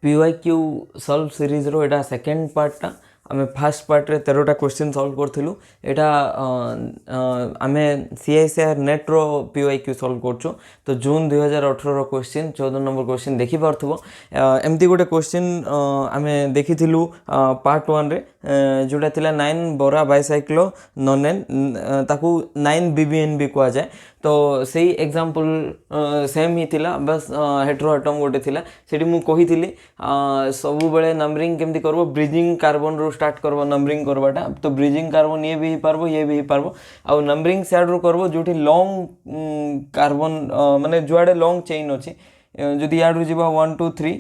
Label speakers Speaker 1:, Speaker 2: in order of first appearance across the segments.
Speaker 1: PYQ solve series रो एटा second पार्टा आमे first part रे 13टा question solve करथिलु एटा आमे CICR नेट रो PYQ solve करछु। तो जून 2018 रो क्वेश्चन 14 नंबर क्वेश्चन देखि पारथबो। एमती गोटे क्वेश्चन आमे देखिथिलु पार्ट 1 रे जोटा थिला 9 बोरा बाइसाइक्लो नोनेन ताकू 9 BBNB कुआ जाए। तो सही एग्जांपल सेम ही थिला, बस हेटेरोएटम गोटे थिला सेठी मु कहिथिली सब बेले नंबरिंग केमती करबो, ब्रिजिंग कार्बन रो स्टार्ट करबो नंबरिंग करबाटा। तो ब्रिजिंग कार्बन ये भी पारबो ये भी पारबो, आ नंबरिंग साइड रो करबो जोठी लॉन्ग कार्बन माने जुआडे लॉन्ग चेन अछि। जदि याडू जिबा 1 2 3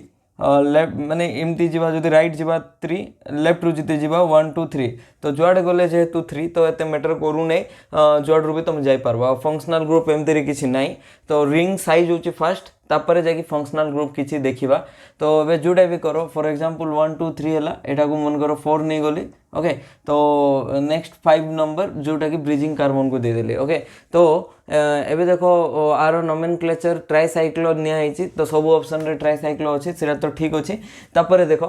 Speaker 1: लेफ्ट माने एमती जीवा, जदि राइट जीवा 3, लेफ्ट रु जिते जीवा 1 2 3, तो जुआडे गले जेहेतु 3 तो एते मैटर करू नै, जुआड रु भी तुम जाई पारबा। फंक्शनल ग्रुप एमती रे किछि नै। तो रिंग साइज होची फर्स्ट, तापर जाकी फंक्शनल ग्रुप किछि देखिबा। तो एबे जोडा भी करो, फॉर एग्जांपल 1 2 3 हला, एटा को मन करो 4 नै गली। ओके, तो नेक्स्ट 5 नंबर जोटा की ब्रिजिंग कार्बन को दे देले। ओके, तो एबे देखो आरो नोमेनक्लेचर ट्राइसाइक्लो निया हिची, तो सब ऑप्शन रे ट्राइसाइक्लो अछि, सेटा तो ठीक अछि। तापर देखो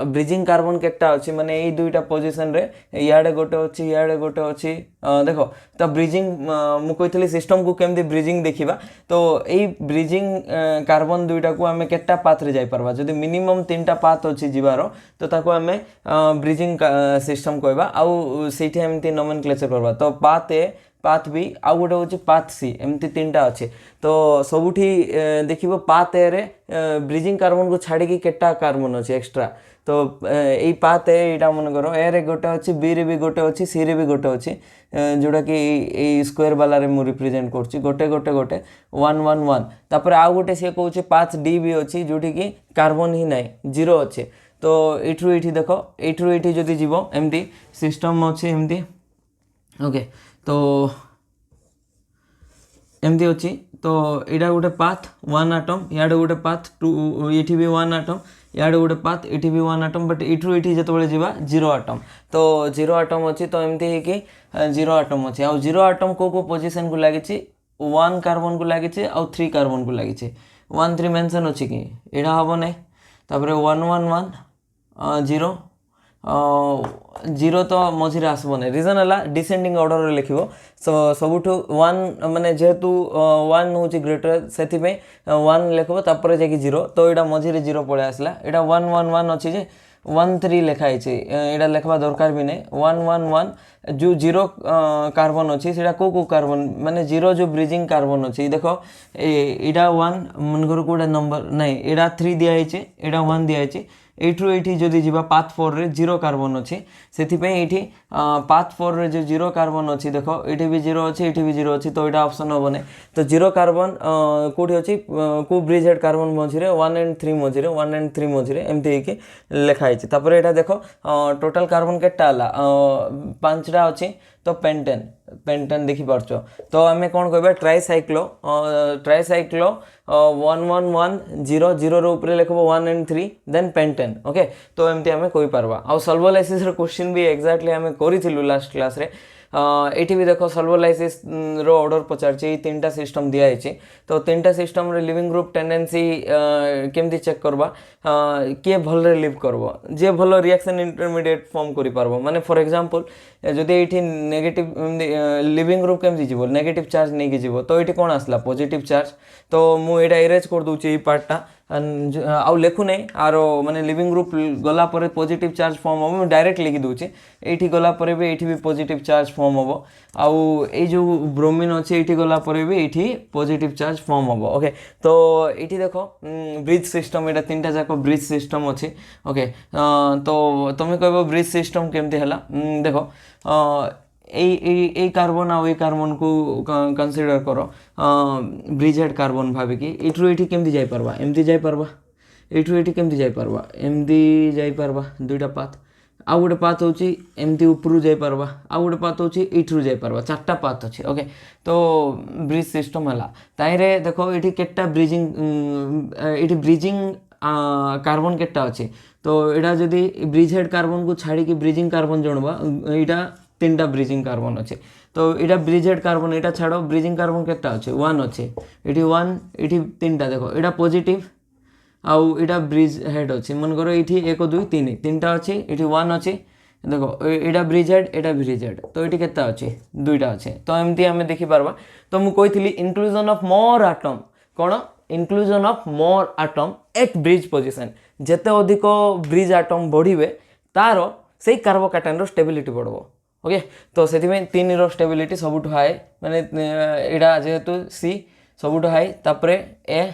Speaker 1: ब्रिजिंग कार्बन केटा अछि, माने एई दुईटा पोजीशन रे याडे गोटे अछि याडे गोटे अछि। देखो तो ब्रिजिंग मु कहितली सिस्टम को केमदी ब्रिजिंग देखिबा। तो एई ब्रिजिंग कार्बन दुईटा को हमें केटा पाथ रे जाई परबा। जदि मिनिमम 3टा पाथ अछि जिबारो, तो ताको हमें ब्रिजिंग सिस्टम कहबा। आउ सेठी एमती नोमेनक्लेचर करबा। तो पाथ ए, पाथ बी, आउ गोटे होची पाथ सी, एमती 3टा अछि। तो सबुठी देखिबो पाथ ए रे ब्रिजिंग कार्बन को छाड़ी की केटा कार्बन अछि एक्स्ट्रा। तो एई पाथ ए एटा मन करो ए रे गोटे अछि, बी रे भी गोटे अछि, सी रे भी गोटे अछि, जोड़ा कि एई स्क्वायर वाला रे मु रिप्रेजेंट करछि गोटे गोटे गोटे 1 1 1। तापर आउ गोटे से कहउछि पाथ डी भी अछि, जोठी कि कार्बन ही नै, जीरो अछि। तो एठरू एठी देखो, एठरू एठी जदि जीवो एमती सिस्टम अछि एमती। ओके, तो एमती अछि। तो एटा गोटे पाथ 1 एटम, याडे गोटे पाथ 2, एठी भी 1 एटम, याडे गोटे पाथ एठी भी 1 एटम, बट एठरू एठी जतबेले जीवा 0 एटम। तो 0 एटम अछि, तो एमती हे कि 0 एटम अछि। आ 0 एटम को पोजीशन को लागिछि, 1 कार्बन को लागिछि आ 3 कार्बन को लागिछि। 1 3 मेंशन अछि कि एडा हबो नै। तापरे 1 1 1 0 0 तो मझिरे आसबो नै। रीजन हला डिसेंडिंग ऑर्डर रे लिखिबो। सो सबुठु 1 माने जेहेतु 1 होची ग्रेटर, सेथि पे 1 लिखबो तापर जे कि 0। तो एडा मझिरे 0 पळे आसला। एडा 1 1 1 अछि जे 1 3 लिखा हिची, एडा लिखबा दरकार भी नै। 1 1 1 जो 0 कार्बन अछि सेडा को कार्बन, माने 0 जो ब्रिजिंग कार्बन अछि। देखो एडा 1 मनगर कोडा नंबर नै, एडा 3 दिया हिची, एडा 1 दिया हिची। एठरू एठी जदि जीवा पाथ 4 रे 0 कार्बन अछि, सेथि पे एठी पाथ 4 रे जो 0 कार्बन अछि, देखो एठी भी 0 अछि, एठी भी 0 अछि। तो एटा ऑप्शन होबो नै। तो 0 कार्बन कोठी अछि, को ब्रिज हेड कार्बन मझिरे 1 एंड 3 मझिरे, 1 एंड 3 मझिरे एमती हेकी लेखा हिची। तापर एटा देखो टोटल कार्बन केटा हला 5टा अछि। तो पेंटेन, पेंटेन देखि पारछो। तो हमें कोन कहबे ट्राइसाइक्लो, ट्राइसाइक्लो 1 1 1 0 0 रो ऊपर लिखबो 1 एंड 3 देन पेंटेन। ओके, तो एमती हमें कहि पारबा। आ सल्वोलाइसिस रो क्वेश्चन भी एग्जैक्टली हमें करिथिलु लास्ट क्लास रे। एठी भी देखो सल्वोलाइसिस रो ऑर्डर पचारछि, 3टा सिस्टम दिया हिची। तो 3टा सिस्टम रे लिविंग ग्रुप टेंडेंसी केमती चेक करबा, के भल रे लिव करबो, जे भल रिएक्शन इंटरमीडिएट फॉर्म करि पारबो। माने फॉर एग्जांपल जदि एठी नेगेटिव लिविंग ग्रुप केमती जीवो, नेगेटिव चार्ज नै कि जीवो, तो एठी कोन आसला पॉजिटिव चार्ज। तो मु एटा इरेज कर दोछि ए पार्टटा, आउ लेखु नै आरो माने लिविंग ग्रुप गला परे पॉजिटिव चार्ज फॉर्म होबो। मु डायरेक्ट लिखि दोछि, एठी गला परे भी एठी भी पॉजिटिव चार्ज फॉर्म होबो। आउ ए जो ब्रोमीन अछि एठी गला परे भी एठी पॉजिटिव चार्ज फॉर्म होबो। ओके, तो एठी देखो ब्रिज सिस्टम, एटा 3टा जाको ब्रिज सिस्टम अछि। ओके, तो तुमे कहबो ब्रिज सिस्टम केमती हला। देखो ए कार्बन आ ए कार्बन को कंसीडर करो ब्रिज हेड कार्बन भाबे कि एठरू एठी केमती जाई परबा, एमती जाई परबा। एठरू एठी केमती जाई परबा, एमती जाई परबा। दुईटा पाथ, आउ गोटे पाथ होची एमती ऊपरू जाई परबा, आउ गोटे पाथ होची एठरू जाई परबा। 4टा पाथ अछि। ओके, तो ब्रिज सिस्टम हला। ताइरे देखो एठी केटा ब्रिजिंग, एठी ब्रिजिंग कार्बन केटा अछि। तो एडा जदि ब्रिज हेड कार्बन को छाड़ी कि ब्रिजिंग कार्बन जनबा, एटा 3टा ब्रिजिंग कार्बन अछि। तो एटा ब्रिज हेड कार्बन, एटा छाड़ो ब्रिजिंग कार्बन केटा अछि 1 अछि। एठी 1, एठी 3टा देखो, एटा पॉजिटिव, आउ इटा ब्रिज हेड अच्छी मनकर ये 1 2 3 तीनटा अच्छी ये 1 अच्छी देखो यहाँ ब्रिज हेड यहाँ ब्रिज हेड तो ये केता अच्छे 2टा अच्छे तो एमती आम देखिपार तो मुझे इंक्लूजन ऑफ मोर आटम कौन inclusion of more atom at bridge position जिते अधिक ब्रिज आटम बढ़े तार से कार्बोकैटायन स्टेबिलिटी बढ़ो ओके तो से 3 रो स्टेबिलिटी सबुठ हाई माने यहाँ जेहेतु सी सबुठ हाई तापरे ए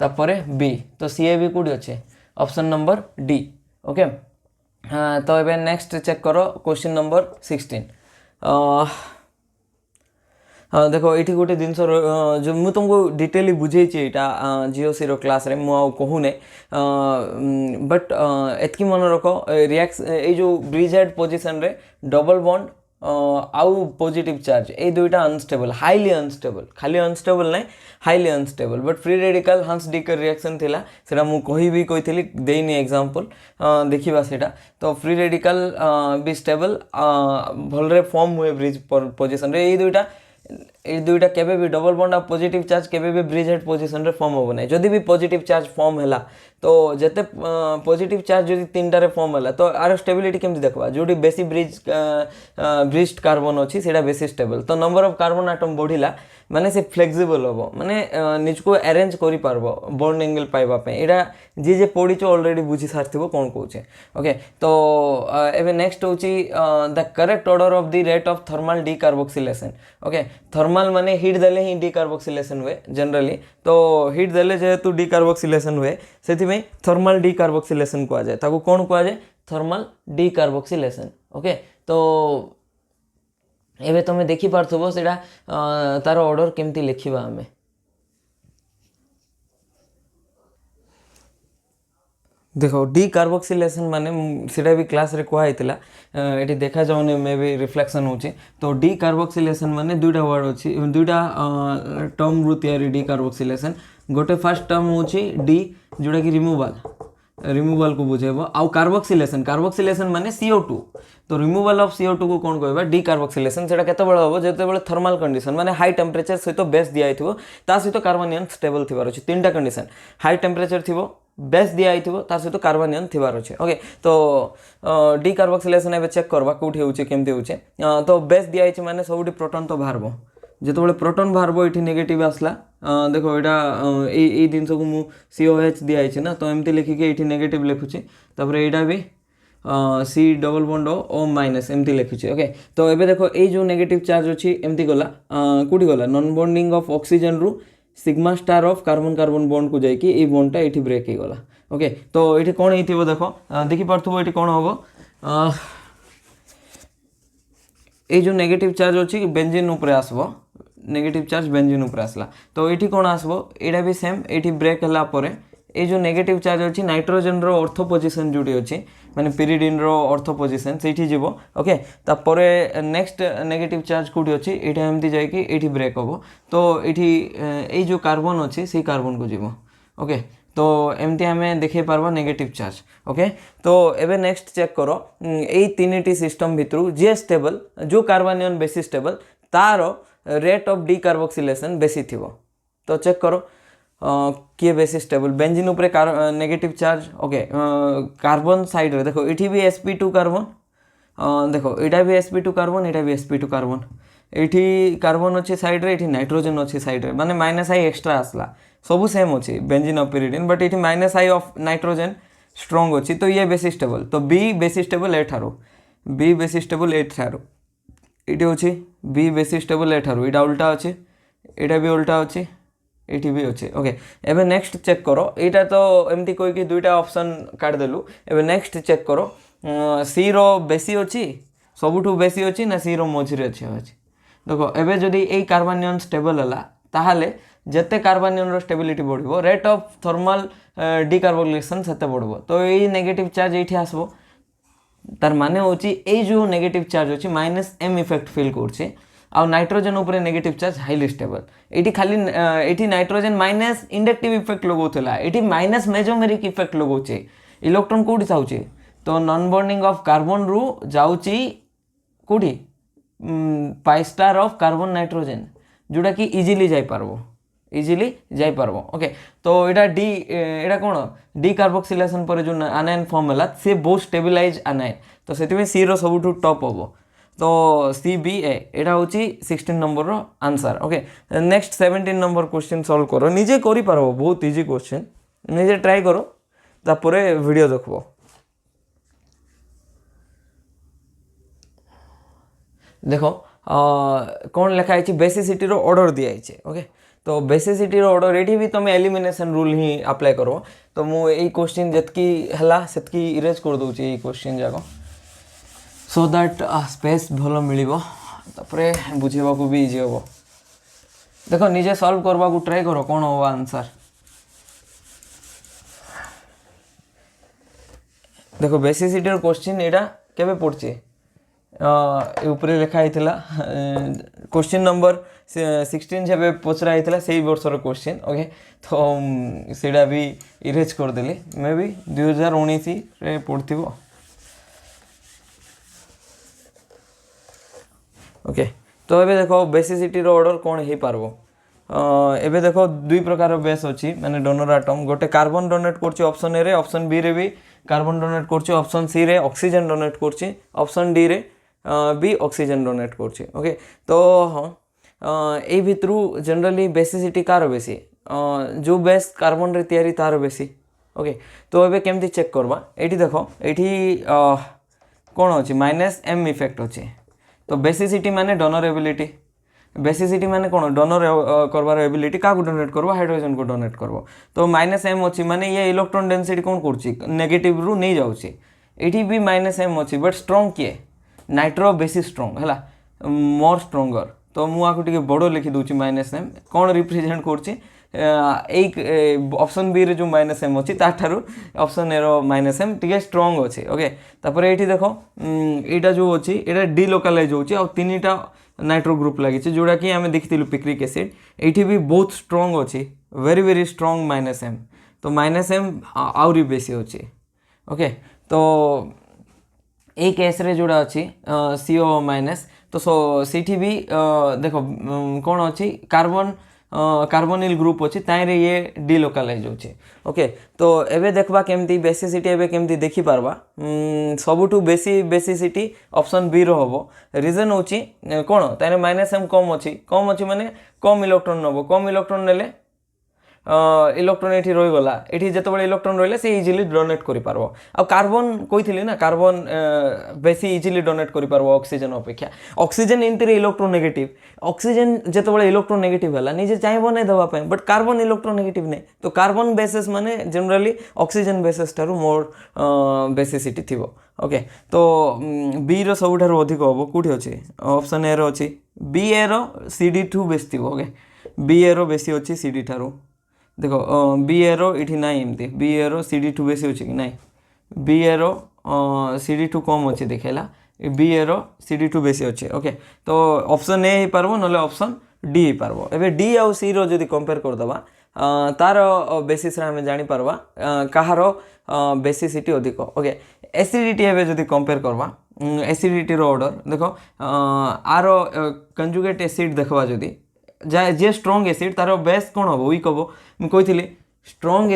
Speaker 1: तापरे बी तो सी ए बी कौटी अच्छे ऑप्शन नंबर डी ओके हाँ तो ये नेक्स्ट चेक करो क्वेश्चन नंबर 16 हाँ देखो ये गोटे जिनस जो मुझे तुमको डिटेली बुझे जीओसी रो क्लास रे मुझे कहूने बट एतकी मन रख रिएक्स ये जो ब्रिज हेड पोजिशन रे डबल बॉन्ड आउ पॉजिटिव चार्ज ये 2टा अनस्टेबल हाईली अनस्टेबल खाली अनस्टेबल नहीं highly unstable but free radical हंस डिकर रिएक्शन थिला सेटा मु कही देनी एग्जांपल देखिबा सेटा तो फ्री रेडिकल भी स्टेबल भलरे फॉर्म हुए ब्रिज पोजिशन रे ये 2टा केबे भी डबल बॉन्ड और पॉजिटिव चार्ज केबे भी ब्रिज हेड पोजिशन रे फॉर्म होबो नै जदि भी पॉजिटिव चार्ज फॉर्म हैला तो जते पॉजिटिव चार्ज जदि 3टा रे फॉर्म हैला तो आर स्टेबिलिटी केमति देखबा जोडी बेसी ब्रिज्ड कार्बन अछि सेटा बेसी स्टेबल तो नंबर ऑफ कार्बन एटम बढ़िला माने से फ्लेक्सिबल होबो माने निजको अरेंज करि पारबो बॉन्ड एंगल पाइबा पे एटा जे पढी छ ऑलरेडी बुझी सारथिबो कोन कहूचे ओके तो एबे नेक्स्ट होची the correct order of the rate of thermal decarboxylation okay thermal माने हीट देले ही डीकार्बोक्सिलेशन हुए जनरली तो हीट देले जेहेतु डीकार्बोक्सिलेशन हुए सेथि थर्मल डीकार्बोक्सिलेशन को जाए ताको कोन को जाए थर्मल डीकार्बोक्सिलेशन ओके तो एबे तुम देखि पारथबो सेटा तार ऑर्डर केमती लिखिबा हमें देखो डीकार्बोक्सिलेशन माने सेटा भी क्लास रे कोहा हितला एटी देखा जाउने मे भी रिफ्लेक्शन होची तो डीकार्बोक्सिलेशन माने 2टा वर्ड होची 2टा टर्म रु तयारी डीकार्बोक्सिलेशन गोटे फर्स्ट टर्म होची डी जोटा कि रिमूवल को बुझेबो आउ कार्बोक्सिलेशन माने CO2 तो रिमूवल ऑफ CO2 को कौन कहबा डीकार्बोक्सिलेशन सेटा केते बेले होबो जेते बेले थर्मल कंडीशन माने हाई टेम्परेचर सहित बेस दिया आइथिबो ता सहित कार्बोनियन स्टेबल थिबार अछि 3टा कंडीशन हाई टेम्परेचर थिबो बेस दिया आइथिबो ता सहित कार्बोनियन थिबार अछि ओके तो डीकार्बोक्सिलेशन एबे चेक करबा कोठी होउचे केमते होउचे तो बेस दिया आइछि माने सबुठी प्रोटॉन तो बाहरबो जिते बड़े प्रोटॉन बाहरबो ये नेगेटिव आसला देखो यहाँ ये जिनस को मु COH दिखाई ना तो एमती लिखिके ये नेगेटिव लिखुची तापर यहाँ भी C double bond O minus एमती लिखुची ओके तो एबे देखो ये जो नेगेटिव चार्ज अच्छी एमती गला कौटी गला नॉन बॉन्डिंग ऑफ ऑक्सीजन रु sigma star of carbon carbon bond को जाइए ये बॉन्डटा ये ब्रेक हो गला ओके तो ये कौन हो देखो देखी पार्थबो ये कौन हम ये जो नेगेटिव चार्ज अच्छी बेंजीन उपरे आसबो नेगेटिव चार्ज बेंजीन ऊपर आसला तो ये कौन आसबो एटा भी सेम ये ब्रेक हला परे ये जो नेगेटिव चार्ज अच्छी नाइट्रोजन रो ऑर्थो पोजिशन जोटी अच्छी माने पिरिडिन रो ऑर्थो पोजिशन सेठी जीवो ओके तापरे नेक्स्ट नेगेटिव चार्ज कोठी अच्छी एटा एमती जाय कि एठी ब्रेक होबो तो एठी ए जो कार्बन अच्छी से कार्बन को जीवो ओके तो एमती आमे देखे पारबो नेगेटिव चार्ज ओके तो एबे नेक्स्ट चेक करो ए 3टी सिस्टम भितरु जे स्टेबल जो कार्बोनियन बेसी stable taro rate of decarboxylation बेसी थिबो तो चेक करो किए बेसी स्टेबल बेंजीन उपरे negative charge okay carbon side रे देखो इठी भी sp2 कार्बन देखो एटा भी sp2 कार्बन एटा भी sp2 कार्बन एठी कार्बन अच्छी साइड रे एठी नाइट्रोजन अच्छी साइड रे माने माइनस आई एक्स्ट्रा आसला सबु सेम अच्छी बेंजीन ऑफ पिरिडिन बट एठी minus I of nitrogen strong अच्छी तो ये बेसी स्टेबल तो बी बेसी स्टेबल ए ठारो बी बेसी स्टेबल ए ठारो ये अच्छी बी बेसी स्टेबल ए ठारू यहाँ उल्टा अच्छे यहाँ भी उल्टा अच्छे ये भी अच्छे ओके एबे नेक्स्ट चेक करो यहाँ तो एमती कोई 2टा ऑप्शन काटदेलु एबे नेक्स्ट चेक करो सी रो बेसी अच्छी सबुठू बेसी अच्छी ना सी रो मझिरे अच्छी देखो एबे जदि ए कार्बोनियन स्टेबल हला ताहाले जते कार्बोनियन रो स्टेबिलिटी बढ़िबो रेट ऑफ थर्मल डीकार्बोक्सिलेशन सेते बढ़िबो तो ये नेगेटिव चार्ज एठी आसबो तार माने होची ए जो नेगेटिव चार्ज होची माइनस एम इफेक्ट फील करछे आ नाइट्रोजन ऊपर नेगेटिव चार्ज हाईली स्टेबल एठी खाली एठी नाइट्रोजन माइनस इंडक्टिव इफेक्ट लगौथला एठी माइनस मेजोमेरिक इफेक्ट लगौछे इलेक्ट्रॉन कोठी जाउछे तो नॉन बॉन्डिंग ऑफ कार्बन रु जाउची कोठी pi star of carbon nitrogen जोटा कि इजीली जाई पारबो इजिली जाई पारबो ओके। तो एटा डी एटा कोन डी कार्बोक्सिलेशन पर जो आनायन फॉर्म होला से बहुत स्टेबिलाइज आनायन तो सेति सी रो सबुठु टॉप हबो तो सी बी ए एटा होची 16 नंबर रो answer okay. Next 17 number question solve करो निजे करि पारबो बहुत इजी क्वेश्चन निजे ट्राई करो तापरे वीडियो देखबो। देखो कौन लिखा है बेसिसिटी रो ऑर्डर दिया है ओके। तो बेसिसिटी रो ऑर्डर एठी भी तुम एलिमिनेशन रूल ही अप्लाई करो तो मु एई क्वेश्चन जतकी हला सेतकी इरेज कर दउची एई क्वेश्चन जाको सो दैट स्पेस भलो मिलिबो तापरे बुझेबा को भी इजी होबो। देखो निजे सॉल्व करबा को ट्राई करो कोन होबा आंसर। देखो बेसिसिटी रो क्वेश्चन एटा केबे पड़ची ऊपर लिखा होता क्वेश्चन नंबर 16 जब पचरा होता से वर्षर क्वेश्चन ओके। तो सीटा भी इरेज करदेली मे भी 2019 रे पढ़ो ओके। तो ये देखो बेसिसिटी रो ऑर्डर कौन हो पारबो एबे देखो दुई प्रकार बेस अच्छी माने डोनर आटम गोटे कार्बन डोनेट करछि ऑप्शन ए रे ऑप्शन बी रे भी कार्बन डोनेट करछि ऑप्शन सी रे ऑक्सीजन डोनेट करछि ऑप्शन डी रे भी ऑक्सीजन डोनेट करछि ओके। तो हाँ ए भितरु जनरली बेसिसिटी कार बेसी जो बेस कार्बन रे तैयारी तार बेसी ओके। तो एबे केमती चेक करबा एठी देखो एठी कोन अछि माइनस एम इफेक्ट अछि तो बेसिसिटी माने डोनर एबिलिटी बेसिसिटी माने कोन डोनर करबार एबिलिटी का को डोनेट करबो हाइड्रोजन को डोनेट करबो तो माइनस एम अछि माने ये इलेक्ट्रॉन डेंसिटी कोन करछि नेगेटिव रु नहीं जाउछि एठी भी माइनस एम अछि बट स्ट्रांग किए नाइट्रो बेसी स्ट्रांग हला मोर स्ट्रांगर तो मु आको टिके बड़ो लिखि दोछि माइनस एम कोन रिप्रेजेंट करछि एक ऑप्शन बी रे जो माइनस एम अछि ता थारु ऑप्शन ए रो माइनस एम टिके स्ट्रांग अछि ओके। तापर एठी देखो एटा जो अछि एटा डिलोकलाइज होछि आ तीनटा नाइट्रो ग्रुप लागि छै जोडा कि हमें देखितिलु पिक्रिक एसिड एठी भी बहुत स्ट्रांग अछि वेरी स्ट्रांग माइनस एम तो माइनस एम आउरी बेसी अछि ओके। तो ए केस रे जोड़ा अच्छी CO माइनस तो सीठी भी देखो कौन अच्छी कार्बन कार्बोनिल ग्रुप अच्छी ताइरे ये डिलोकलाइज होची ओके। तो एबे देखबा केमती बेसिसिटी एबे केमती देखि पारबा सबुठु बेसी बेसिसिटी ऑप्शन बी रो हबो रीजन होची कोन ताइरे माइनस एम कम अछि माने कम इलेक्ट्रॉन नबो कम इलेक्ट्रॉन नेले इलेक्ट्रॉन एठी रहि गला एठी जतबे इलेक्ट्रॉन रहिले से इजीली डोनेट करि पारबो आ कार्बन कहिथिली ना कार्बन बेसी इजीली डोनेट करि पारबो ऑक्सीजन अपेक्षा ऑक्सीजन इंतरे इलेक्ट्रो नेगेटिव ऑक्सीजन जतबे इलेक्ट्रो नेगेटिव हला निजे चाहबो नै दबा पय बट कार्बन इलेक्ट्रो नेगेटिव नै तो कार्बन बेसिस माने जनरली ऑक्सीजन बेसिस तारु मोर बेसिसिटी थिबो ओके। तो बी रो सबुठार अधिक हबो कोठी अछि ऑप्शन ए रो अछि बी ए रो CD2 बेसी थिबो ओके बी ए रो बेसी अछि CD थारु देखो बी एरो इठी ना एमती बी एरो CD2 बेसी होची कि नहीं बी एरो CD2 कम अच्छे देखेला बी एरो CD2 बेसी अच्छे ओके। तो ऑप्शन ए ही पारबो नले ऑप्शन डी ही पारबो एबे डी आउ सी रो जदी कंपेयर कर दबा तार बेसिस रे हमें जानि पारबा काहारो बेसिसिटी अधिक ओके। एसिडिटी एबे जदी कंपेयर करबा एसिडिटी रो ऑर्डर देखो आरो कंजुगेट एसिड देखबा जदी जे स्ट्रांग एसिड तार बेस कोन हो वीक हो मु कहिथिली स्ट्रांग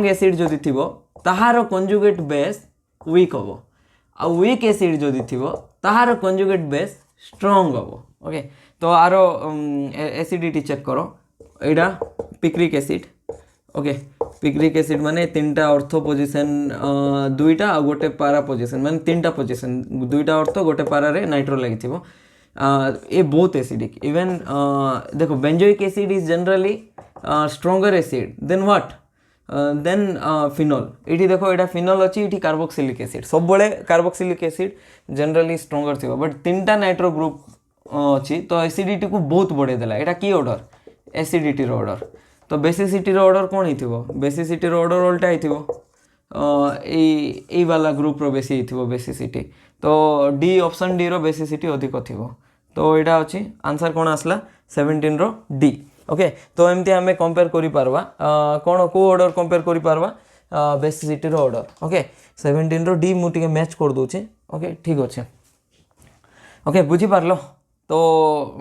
Speaker 1: एसिड जदी थिबो ताहार कंजुगेट बेस वीक हो आ वीक एसिड जदी थिबो ताहार कंजुगेट बेस स्ट्रांग हो ओके। तो आरो एसिडिटी चेक करो एडा picric acid okay picric acid माने तीनटा ऑर्थो पोजीशन दुईटा आ गोटे पारा पोजीशन माने तीनटा पोजीशन दुईटा ऑर्थो गोटे पारा रे नाइट्रो लागिथिबो ये बहुत एसिडिक इवन देखो benzoic acid is generally stronger acid than what then phenol इठी देखो एटा फिनोल अछि इठी कार्बोक्सिलिक एसिड सब बळे कार्बोक्सिलिक एसिड जनरली स्ट्रॉन्गर थिबो बट तीनटा नाइट्रो ग्रुप अछि तो एसिडिटी को बहुत बढ़े देला एटा की ऑर्डर एसिडिटी रो ऑर्डर तो बेसिसिटी रो ऑर्डर कोन हिथिबो बेसिसिटी रो ऑर्डर उल्टा हिथिबो ए वाला ग्रुप रो बेसी हिथिबो बेसिसिटी तो डी ऑप्शन डी रो बेसिसिटी अधिक थिबो तो एटा अछि आंसर कोन आसला 17 रो डी ओके। तो एमती हमें कंपेयर करि पारबा कोन को ऑर्डर कंपेयर करि पारबा बेसिसिटी रो ऑर्डर ओके 17 रो डी मु टिके मैच कर दोचे ओके ठीक अछि ओके बुझी पारलो तो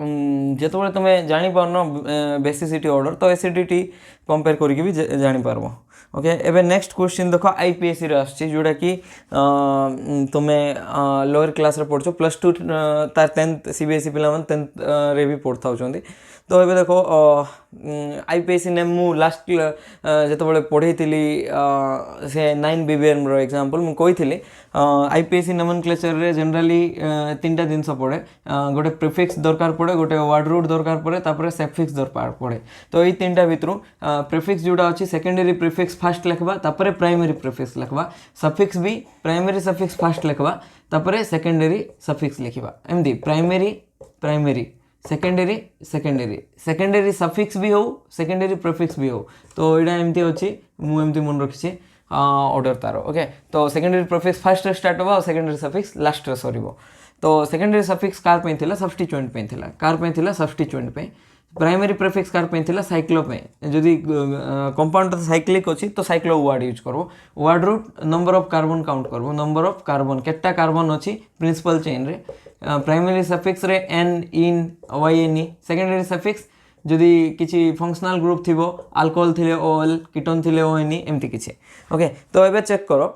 Speaker 1: जिते तुम्हें जापार बेसिसिटी ऑर्डर तो एसिडिटी कंपेयर करके भी जापार। ओके एबे नेक्स्ट क्वेश्चन देख आईपीएससी आसची जोटा कि तुम्हें लोअर क्लास रे पढ़ो +2 तार 10th सीबीएसई पिला 10th रे भी पढ़ता होचंदी। तो ये देखो आईपीएससी ने मु लास्ट जो पढ़ी से 9 बीबीएम रो एग्जांपल मु कही आईपीएससी नोमेनक्लेचर रे जनरली 3टा जिनस पड़े गोटे प्रीफिक्स दरकार पड़े गोटे वर्ड रूट दरकार पड़े तापर सफिक्स दरकार पड़े। तो ये 3टा भितर प्रीफिक्स जोड़ा अच्छी सेकेंडरी प्रीफिक्स फास्ट लिखवा तापर प्राइमरी प्रीफिक्स लिखवा सफिक्स भी प्राइमरी सफिक्स फास्ट लिखवा तापर सेकेंडरी सफिक्स लिखवा एमती primary primary secondary secondary secondary suffix भी हो सेकेंडरी प्रीफिक्स भी हो। तो यहाँ एमती अच्छी मुझे मन रखी ऑर्डर तार। ओके तो सेकेंडरी प्रीफिक्स फास्ट स्टार्ट होगा और सेकेंडरी सफिक्स लास्ट सरीब। तो सेकेंडरी सफिक्स कार पे थिला सब्स्टिट्यूएंट पे थिला कार पे थिला सब्स्टिट्यूएंट पे प्राइमरी प्रीफिक्स कार पे थिला साइक्लो पे जदि कंपाउंड साइक्लिक अच्छी तो साइक्लो वर्ड यूज करबो word root number of carbon count करबो नंबर ऑफ कार्बन केटा कार्बन अच्छी प्रिंसिपल चेन रे प्राइमरी सफिक्स रे ane ene Y N E secondary suffix जदि किसी फंक्शनल ग्रुप थी अल्कोहल थिले ओएल कीटोन थिले ओएन एमती किसी। ओके तो ये चेक करो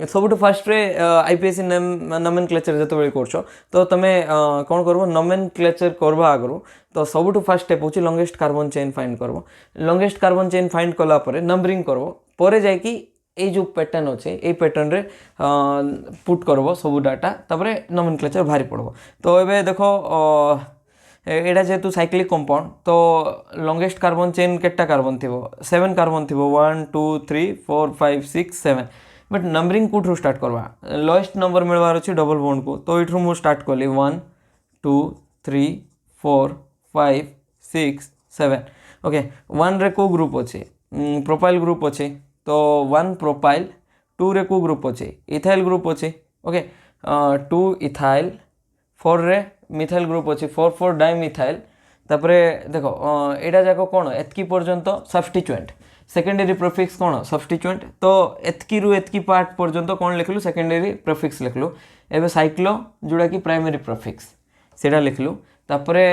Speaker 1: सबुठ फास्ट रे आईपीएससी नोमेनक्लेचर जो कर तो तुम्हें कौन कर नोमेनक्लेचर करवा आगु तो सबुठ फास्ट स्टेप हूँ लंगेस्ट कार्बन चेन फाइंड करव लंगेस्ट कार्बन चेन फाइंड कलापर नंबरिंग करव पर जाकि ये जो पैटर्न अच्छे ये पैटर्न रे पुट करव सब डाटा तापर नोमेनक्लेचर भारी पड़ो। तो ये देखो एटा जेहेतु साइक्लिक कंपाउंड तो लंगेस्ट कार्बन चेन केटा कार्बन थी 7 कार्बन थी 1 2 3 4 5 6 7 बट नंबरिंग कौटू स्टार्ट करवा लोएस्ट नंबर मिलवार अच्छी डबल बॉन्ड को तो ये मुझे स्टार्ट कली 1 2 3 4 5 6 7। ओके 1 रे को ग्रुप अच्छे प्रोपाइल ग्रुप अच्छे तो 1 प्रोपाइल 2 रे को ग्रुप अच्छे इथाइल ग्रुप अच्छे। ओके 2 इथाइल 4 रे मिथाइल ग्रुप अच्छी 4 डाइमिथाइल तापरे देखो एटा जाक कौन एतकी पर्यंत सब्स्टिट्यूएंट सेकेंडरी प्रीफिक्स कौन सब्स्टिट्यूएंट तो एतकी रु एतकी पार्ट पर्यंत कौन लिखलु सेकेंडरी प्रीफिक्स लिखलु एबे साइक्लो जोड़ा कि प्राइमरी प्रीफिक्स सेटा लिखलु तापरे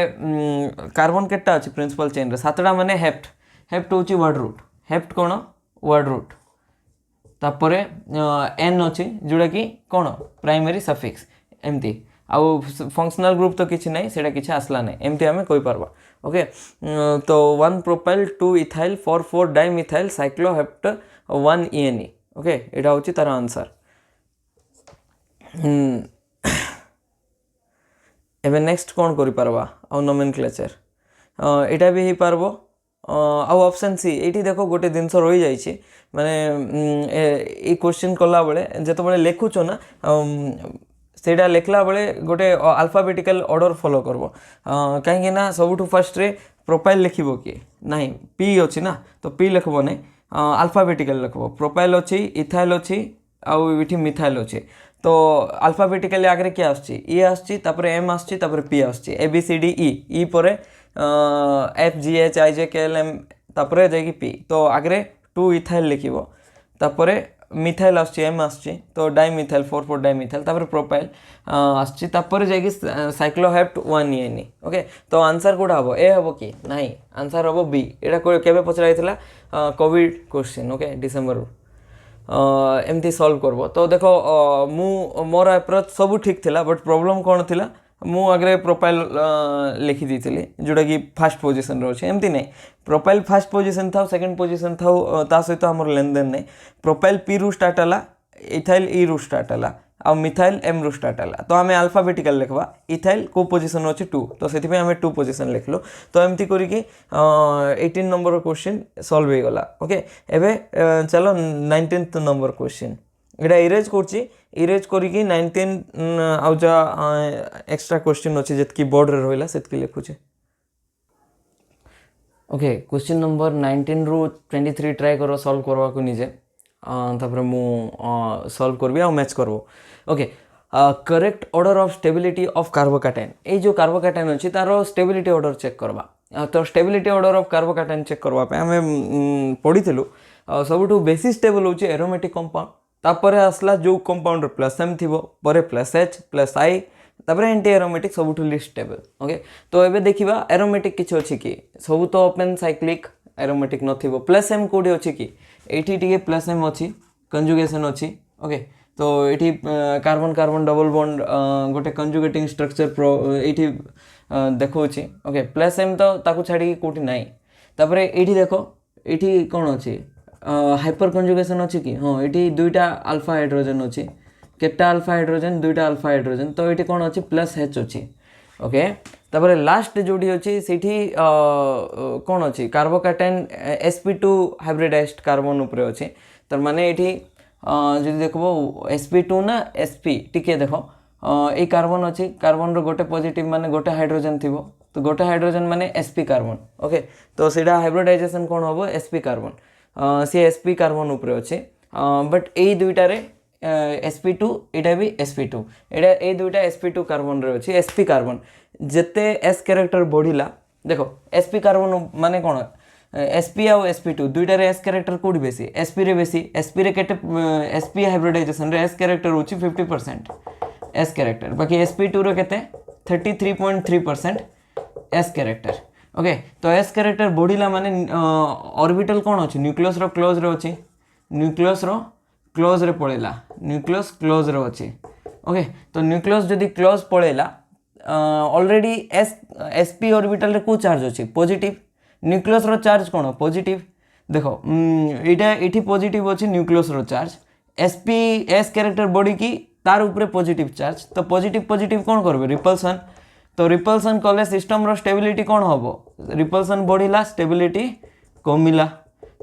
Speaker 1: कार्बन केटा अच्छी प्रिंसिपल चेन रे 7टा माने हेप्ट हेप्ट होची वर्ड रूट हेप्ट कौन वर्ड रूट तापरे एन अच्छी जोड़ा कि कौन प्राइमरी सफिक्स एमती आउ फंक्शनल ग्रुप तो किसी ना से किसी आसला ना एमती आम कहीपर। ओके तो 1 propyl 2 ethyl 4 dimethyl cyclohept 1 ENE। Okay यहाँ हूँ तार आंसर। एबे नेक्स्ट कौन करिपारबा आउ नोमेनक्लेचर यहाँ भी हो पार आउ ऑप्शन सी ये देखो गोटे जिनस रही जाइए माने ये क्वेश्चन कला बेले जो बड़े लिखुच ना सेटा लिखला बेले गोटे अल्फाबेटिकल ऑर्डर फॉलो करबो कहीं ना सबुठ फास्ट रे प्रोफाइल लिखिबो कि नहीं पी अच्छी ना तो पी लिखबो नहीं अल्फाबेटिकल लिखबो प्रोफाइल अच्छी इथाइल अच्छी आउ इठी मिथाइल अच्छी तो अल्फाबेटिकली आगे क्या आछी ई आछी तापर एम आछी तापर पी आछी ए बी सी डी ई परे एफ जी एच आई जे के एल एम तापर जाकि पी तो आगे 2 इथाइल लिखिबो तापर मिथाइल आछी एम आछी तो डाइमिथाइल 4 डाइमिथाइल तापर प्रोपाइल आछी तापर जाकि साइक्लोहेप्ट 1 ENE। ओके तो आंसर कोडा हबो ए हबो कि नहीं आंसर हबो बी एटा केबे पचराइथिला कोविड क्वेश्चन। ओके डिसेंबर एमती सॉल्व करबो तो देखो मु मोर अप्रोच सब ठीक थिला बट प्रॉब्लम कौन थिला मु आगे प्रोफाइल लिखी दी जोटा कि फास्ट पोजिशन अच्छे एमती नहीं प्रोफाइल फास्ट पोजिशन था सेकेंड पोजिशन था ता सहित आम लेन देन नहीं प्रोफाइल पी रु स्टार्ट है इथाइल ई रु स्टार्ट है आ मिथाइल एम रु स्टार्ट है तो आम अल्फाबेटिकल लिखवा इथाइल को पोजिशन अच्छे 2 तो से आम 2 पोजिशन लिखलु तो एमती करके 18 नंबर क्वेश्चन सॉल्व हो गला। ओके एबे चलो 19th नंबर क्वेश्चन एटा इरेज करछि इरेज करिकी 19 आउ जा एक्स्ट्रा क्वेश्चन अच्छे जितकी बोर्ड रे रहला सेतकी लिखुछे। ओके क्वेश्चन नंबर 19 रु 23 ट्राई करो सॉल्व करवा को निजे तापर मु सॉल्व करबी आ मैच करबो। Okay correct order of stability of carbocation ए जो कार्बोकैटायन अछि तारो स्टेबिलिटी ऑर्डर चेक करबा तो stability order of carbocation check करबा पे हमें पढ़ीथिलु सबुठु बेसी स्टेबल होछि एरोमेटिक कंपाउंड तापर आसला जो कंपाउंड प्लस एम थी पर प्लस एच प्लस आई तापर एंटी एरोमेटिक सबुठु लिस्ट स्टेबल ओके। तो एबे देखिबा एरोमेटिक किछ अछि कि सब तो ओपन साइक्लिक एरोमेटिक नथिबो प्लस एम कोडी अछि कि एठी टिके प्लस एम अछि कंजुगेशन अछि ओके। तो एठी कार्बन कार्बन डबल बॉन्ड गोटे कंजुगेटिंग स्ट्रक्चर प्रो एठी देखौछि ओके। प्लस एम तो ताकू छाडी कोठी नाही। तापरे एठी देखो एठी कोन अछि हाइपर कंजुगेशन अछि कि हां एठी दुईटा अल्फा हाइड्रोजन अछि केटा अल्फा हाइड्रोजन दुईटा अल्फा हाइड्रोजन तो ये कौन अच्छी प्लस एच अच्छी ओके। तापर लास्ट जोड़ी अच्छी सीठी कौन अच्छी कार्बोकैटायन sp2 हाइब्रिडाइज्ड कार्बन उपरे अच्छी तर माने ये जो देखो sp2 ना sp टिके देखो ये कार्बन अच्छी कार्बन रो गोटे पॉजिटिव माने गोटे हाइड्रोजन थी तो गोटे हाइड्रोजन माने sp कार्बन ओके। तो सीधा हाइब्रिडाइजेशन कौन हम sp कार्बन सी sp कार्बन उपरे अच्छे बट यही दुईटारे sp2 एटा भी sp2 एटा ए दुईटा sp2 कार्बन रे अछि sp कार्बन जेते s कैरेक्टर बढ़िला देखो sp कार्बन माने कोन sp आ sp2 दुईटा रे s कैरेक्टर कोड बेसी sp रे बेसी sp रे केटे sp हाइब्रिडाइजेशन रे s कैरेक्टर होछि 50% s कैरेक्टर बाकी sp2 रे केते 33.3% s कैरेक्टर ओके। तो s कैरेक्टर बढ़िला माने ऑर्बिटल कोन अछि न्यूक्लियस रो क्लोज रे अछि न्यूक्लियस रो क्लोज रे पड़ेला न्यूक्लियस क्लोज रे अच्छे ओके। तो न्यूक्लियस जदि क्लोज पड़ेला ऑलरेडी sp ऑर्बिटल रे को चार्ज अच्छी पॉजिटिव न्यूक्लियस रो चार्ज कौन पॉजिटिव देखो एटा एठी पॉजिटिव अच्छी न्यूक्लियस रो चार्ज sp s कैरेक्टर बॉडी की तार ऊपर पॉजिटिव चार्ज तो पॉजिटिव पॉजिटिव कौन करबे रिपल्सन तो रिपल्सन कले सिस्टम रो स्टेबिलिटी कौन हबो रिपल्सन बढ़िला स्टेबिलिटी कमिला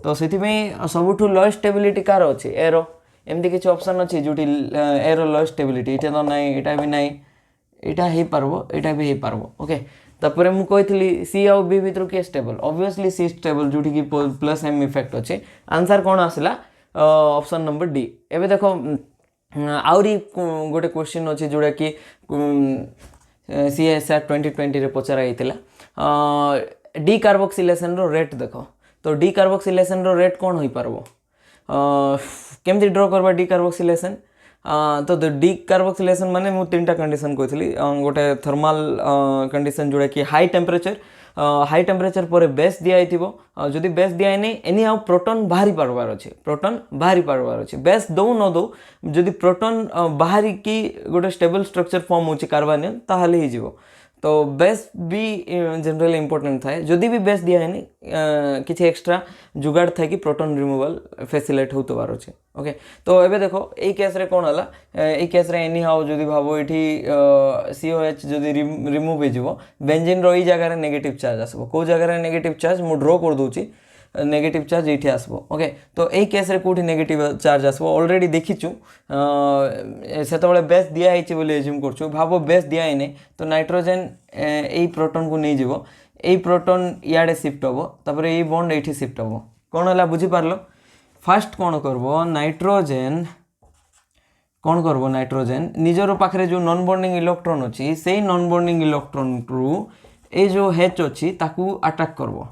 Speaker 1: तो सेति में सबुठु लो स्टेबिलिटी कार अच्छी एरो एमती किसी ऑप्शन अच्छी जो एरो लो स्टेबिलिटी इटा तो नाई इटा भी नाई इटा ही पारबो इटा भी ही पारबो ओके। तापर मु कहितली सी आउ बी भितर के स्टेबल ऑब्वियसली सी स्टेबल जोठी की प्लस एम इफेक्ट अच्छे आंसर कौन आसला ऑप्शन नंबर डी। एबे देखो आउरी गोटे क्वेश्चन अच्छे जोड़ा कि CSR 2020 रे पचरा होता डी कार्बोक्सिलेशन रो रेट देखो तो डी कार्बोक्सिलेशन रो रेट कौन हो पारबो केमती ड्र करबा डी कार्बोक्सिलेशन तो डी कार्बोक्सिलेशन माने मु तीनटा कंडीशन कहथली गोटे थर्मल कंडीशन जोड़ा कि हाई टेम्परेचर पर बेस दिया जदि बेस दिया नहीं एनी हाउ प्रोटॉन बाहरी पारबार अच्छे प्रोटॉन बाहरी पारबार अच्छे बेस दो न दो जदि प्रोटॉन बाहरी की गोटे स्टेबल स्ट्रक्चर फॉर्म होची कार्बनियन ताहले ही जीवो तो बेस भी जनरली इंपोर्टेंट थाए जदि भी बेस दिया है किसी एक्स्ट्रा जुगाड़ था कि प्रोटॉन रिमूवल फैसिलिट हो तो अच्छे ओके। तो एबे देखो ए केस रे कौन हला ए केस रे एनी हाउ जदि भाबो एठी COH जदि रिमूव हो जिवो बेंजीन रो ई जगह रे नेगेटिव चार्ज आसबो को जगह रे नेगेटिव चार्ज मु ड्रॉ कर दोची नेगेटिव चार्ज ये आसबो ओके। तो यही केस रे कोठी नेगेटिव चार्ज आसबो ऑलरेडी देखिचु सेतबेले बेस दिया हिची बोली एज्यूम करछु भाबो बेस दिया ही नहीं तो नाइट्रोजन एई प्रोटॉन को नहीं जीवो एई प्रोटॉन याडे शिफ्ट होबो तापर एई बॉन्ड एठी शिफ्ट होबो कोन हला बुझी पारलो फास्ट कौन करबो नाइट्रोजन कौन करबो नाइट्रोजन निजरो पाखरे जो नॉन बॉन्डिंग इलेक्ट्रॉन अछि सेही नॉन बॉन्डिंग इलेक्ट्रॉन रु ए जो H अछि ताकू अटैक करबो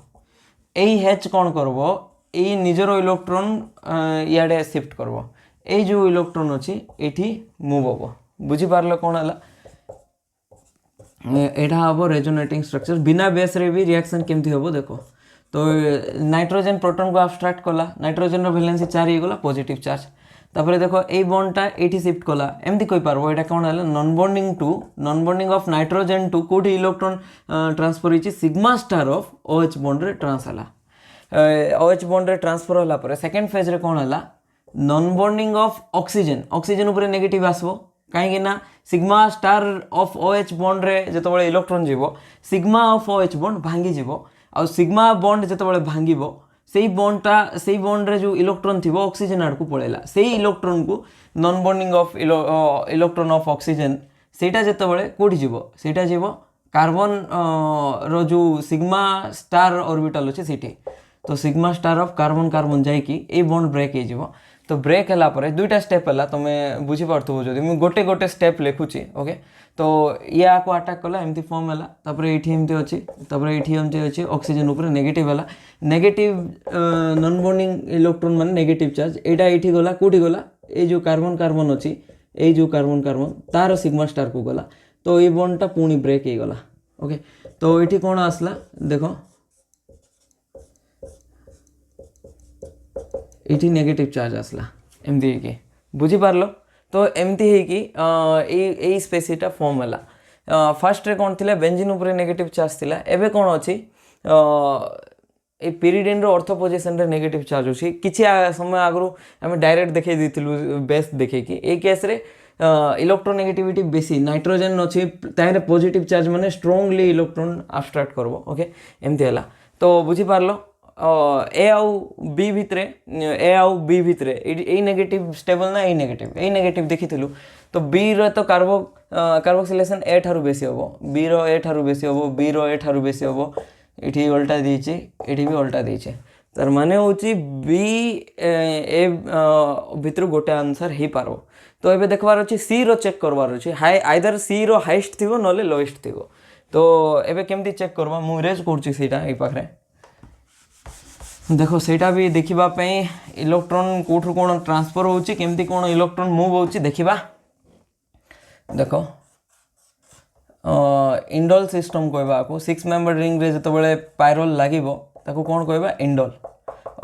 Speaker 1: एई H कौन करबो एई निजरो इलेक्ट्रॉन याडे शिफ्ट करबो एई जो इलेक्ट्रॉन अछि एठी मूव होबो बुझी पारलो कोन हला एटा हबो रेजोनेटिंग स्ट्रक्चर बिना बेस रे भी रिएक्शन केमती हबो देखो। तो नाइट्रोजन प्रोटॉन को अब्स्ट्रैक्ट कला नाइट्रोजन रो वैलेंसी 4 ही गला पॉजिटिव चार्ज तापर देखो ए बॉन्डटा एठी शिफ्ट कला एमती कोइ पारबो एटा कोन हला नॉन बॉन्डिंग ऑफ नाइट्रोजन टू कोठी इलेक्ट्रॉन ट्रांसफर हिची sigma star of OH bond रे ट्रांस हला OH बॉन्ड रे ट्रांसफर होला पर सेकंड फेज रे कोन हला नॉन बॉन्डिंग ऑफ ऑक्सीजन ऊपर नेगेटिव आसबो कहीं ना sigma star of OH bond रे जतबेले इलेक्ट्रॉन जीवो सिग्मा ऑफ OH बॉन्ड भांगी जीवो आ सिग्मा बॉन्ड जतबेले भांगीबो सेही बॉन्ड रे जो इलेक्ट्रॉन थी ऑक्सीजन आड़ को पळेला सेही इलेक्ट्रॉन को non bonding of electron of oxygen सेटा जतबेले कोठी जीवो सेटा जीवो कार्बन रो जो सिग्मा स्टार ऑर्बिटल अछि सेठी तो sigma star of carbon carbon जाई कि ए बॉन्ड ब्रेक हे जीवो तो ब्रेक हला पर दुईटा स्टेप हला तुम बुझी पारथबो जदि मु गोटे गोटे स्टेप लिखुची ओके। तो या को अटैक कला एमती फॉर्म हला तापर एठी एमती अछि तापर एठी एमती अछि ऑक्सीजन ऊपर नेगेटिव हला नेगेटिव नॉन बॉन्डिंग इलेक्ट्रॉन माने नेगेटिव चार्ज एटा एठी गला कोठी गला ए जो कार्बन कार्बन अछि ए जो कार्बन कार्बन तार सिग्मा स्टार को गला तो ये बॉन्डटा पुणी ब्रेक हो गला। ओके तो ये कौन आसला देख ये नेगेटिव चार्ज आसला एमती है बुझीपार। तो एमती है कि स्पेसीटा फॉर्म है। फास्ट रे कौन थी बेंजीन उपर नेगेटिव चार्ज थिला एबे कौन अच्छी ए पिरिडिन रो ऑर्थो पोजिशन रे नेगेटिव चार्ज अच्छी किछि समय आगु आम डायरेक्ट देखे देथिलु बेस देखे कि ए केस रे इलेक्ट्रोनेगेटिविटी बेसी नाइट्रोजन अच्छी तारे पॉजिटिव चार्ज माने स्ट्रांगली इलेक्ट्रॉन अब्स्ट्रैक्ट करबो। ओके एमती है तो बुझी पारलो ए आउ बी भितरे ए नेगेटिव स्टेबल ना ए नेगेटिव देखिथिलु तो बी रो तो कार्बोक्सिलेशन ए ठारू बेसी होबो बी रो ए ठारू बेसी होबो बी रो ए ठारू बेसी होबो इठी उल्टा देछि इठी भी उल्टा देछि तार माने होची बी ए भितर गोटे आंसर हे पारो। तो एबे देखबार अछि सी रो चेक करबार अछि हाई आइदर सी रो हाईएस्ट थिबो नले लोएस्ट थिबो। तो एबे केमती चेक करबा मु इरेज करछि सेटा ए पाखरे देखो सेटा भी देखिबा पे इलेक्ट्रॉन कोठु कोन ट्रांसफर होछि केमती कोन इलेक्ट्रॉन मूव होछि देखिबा। देखो इंडोल सिस्टम कहबा को 6 मेंबर रिंग रे जतो बेले पायरोल लागिबो ताको कोन कहबा इंडोल।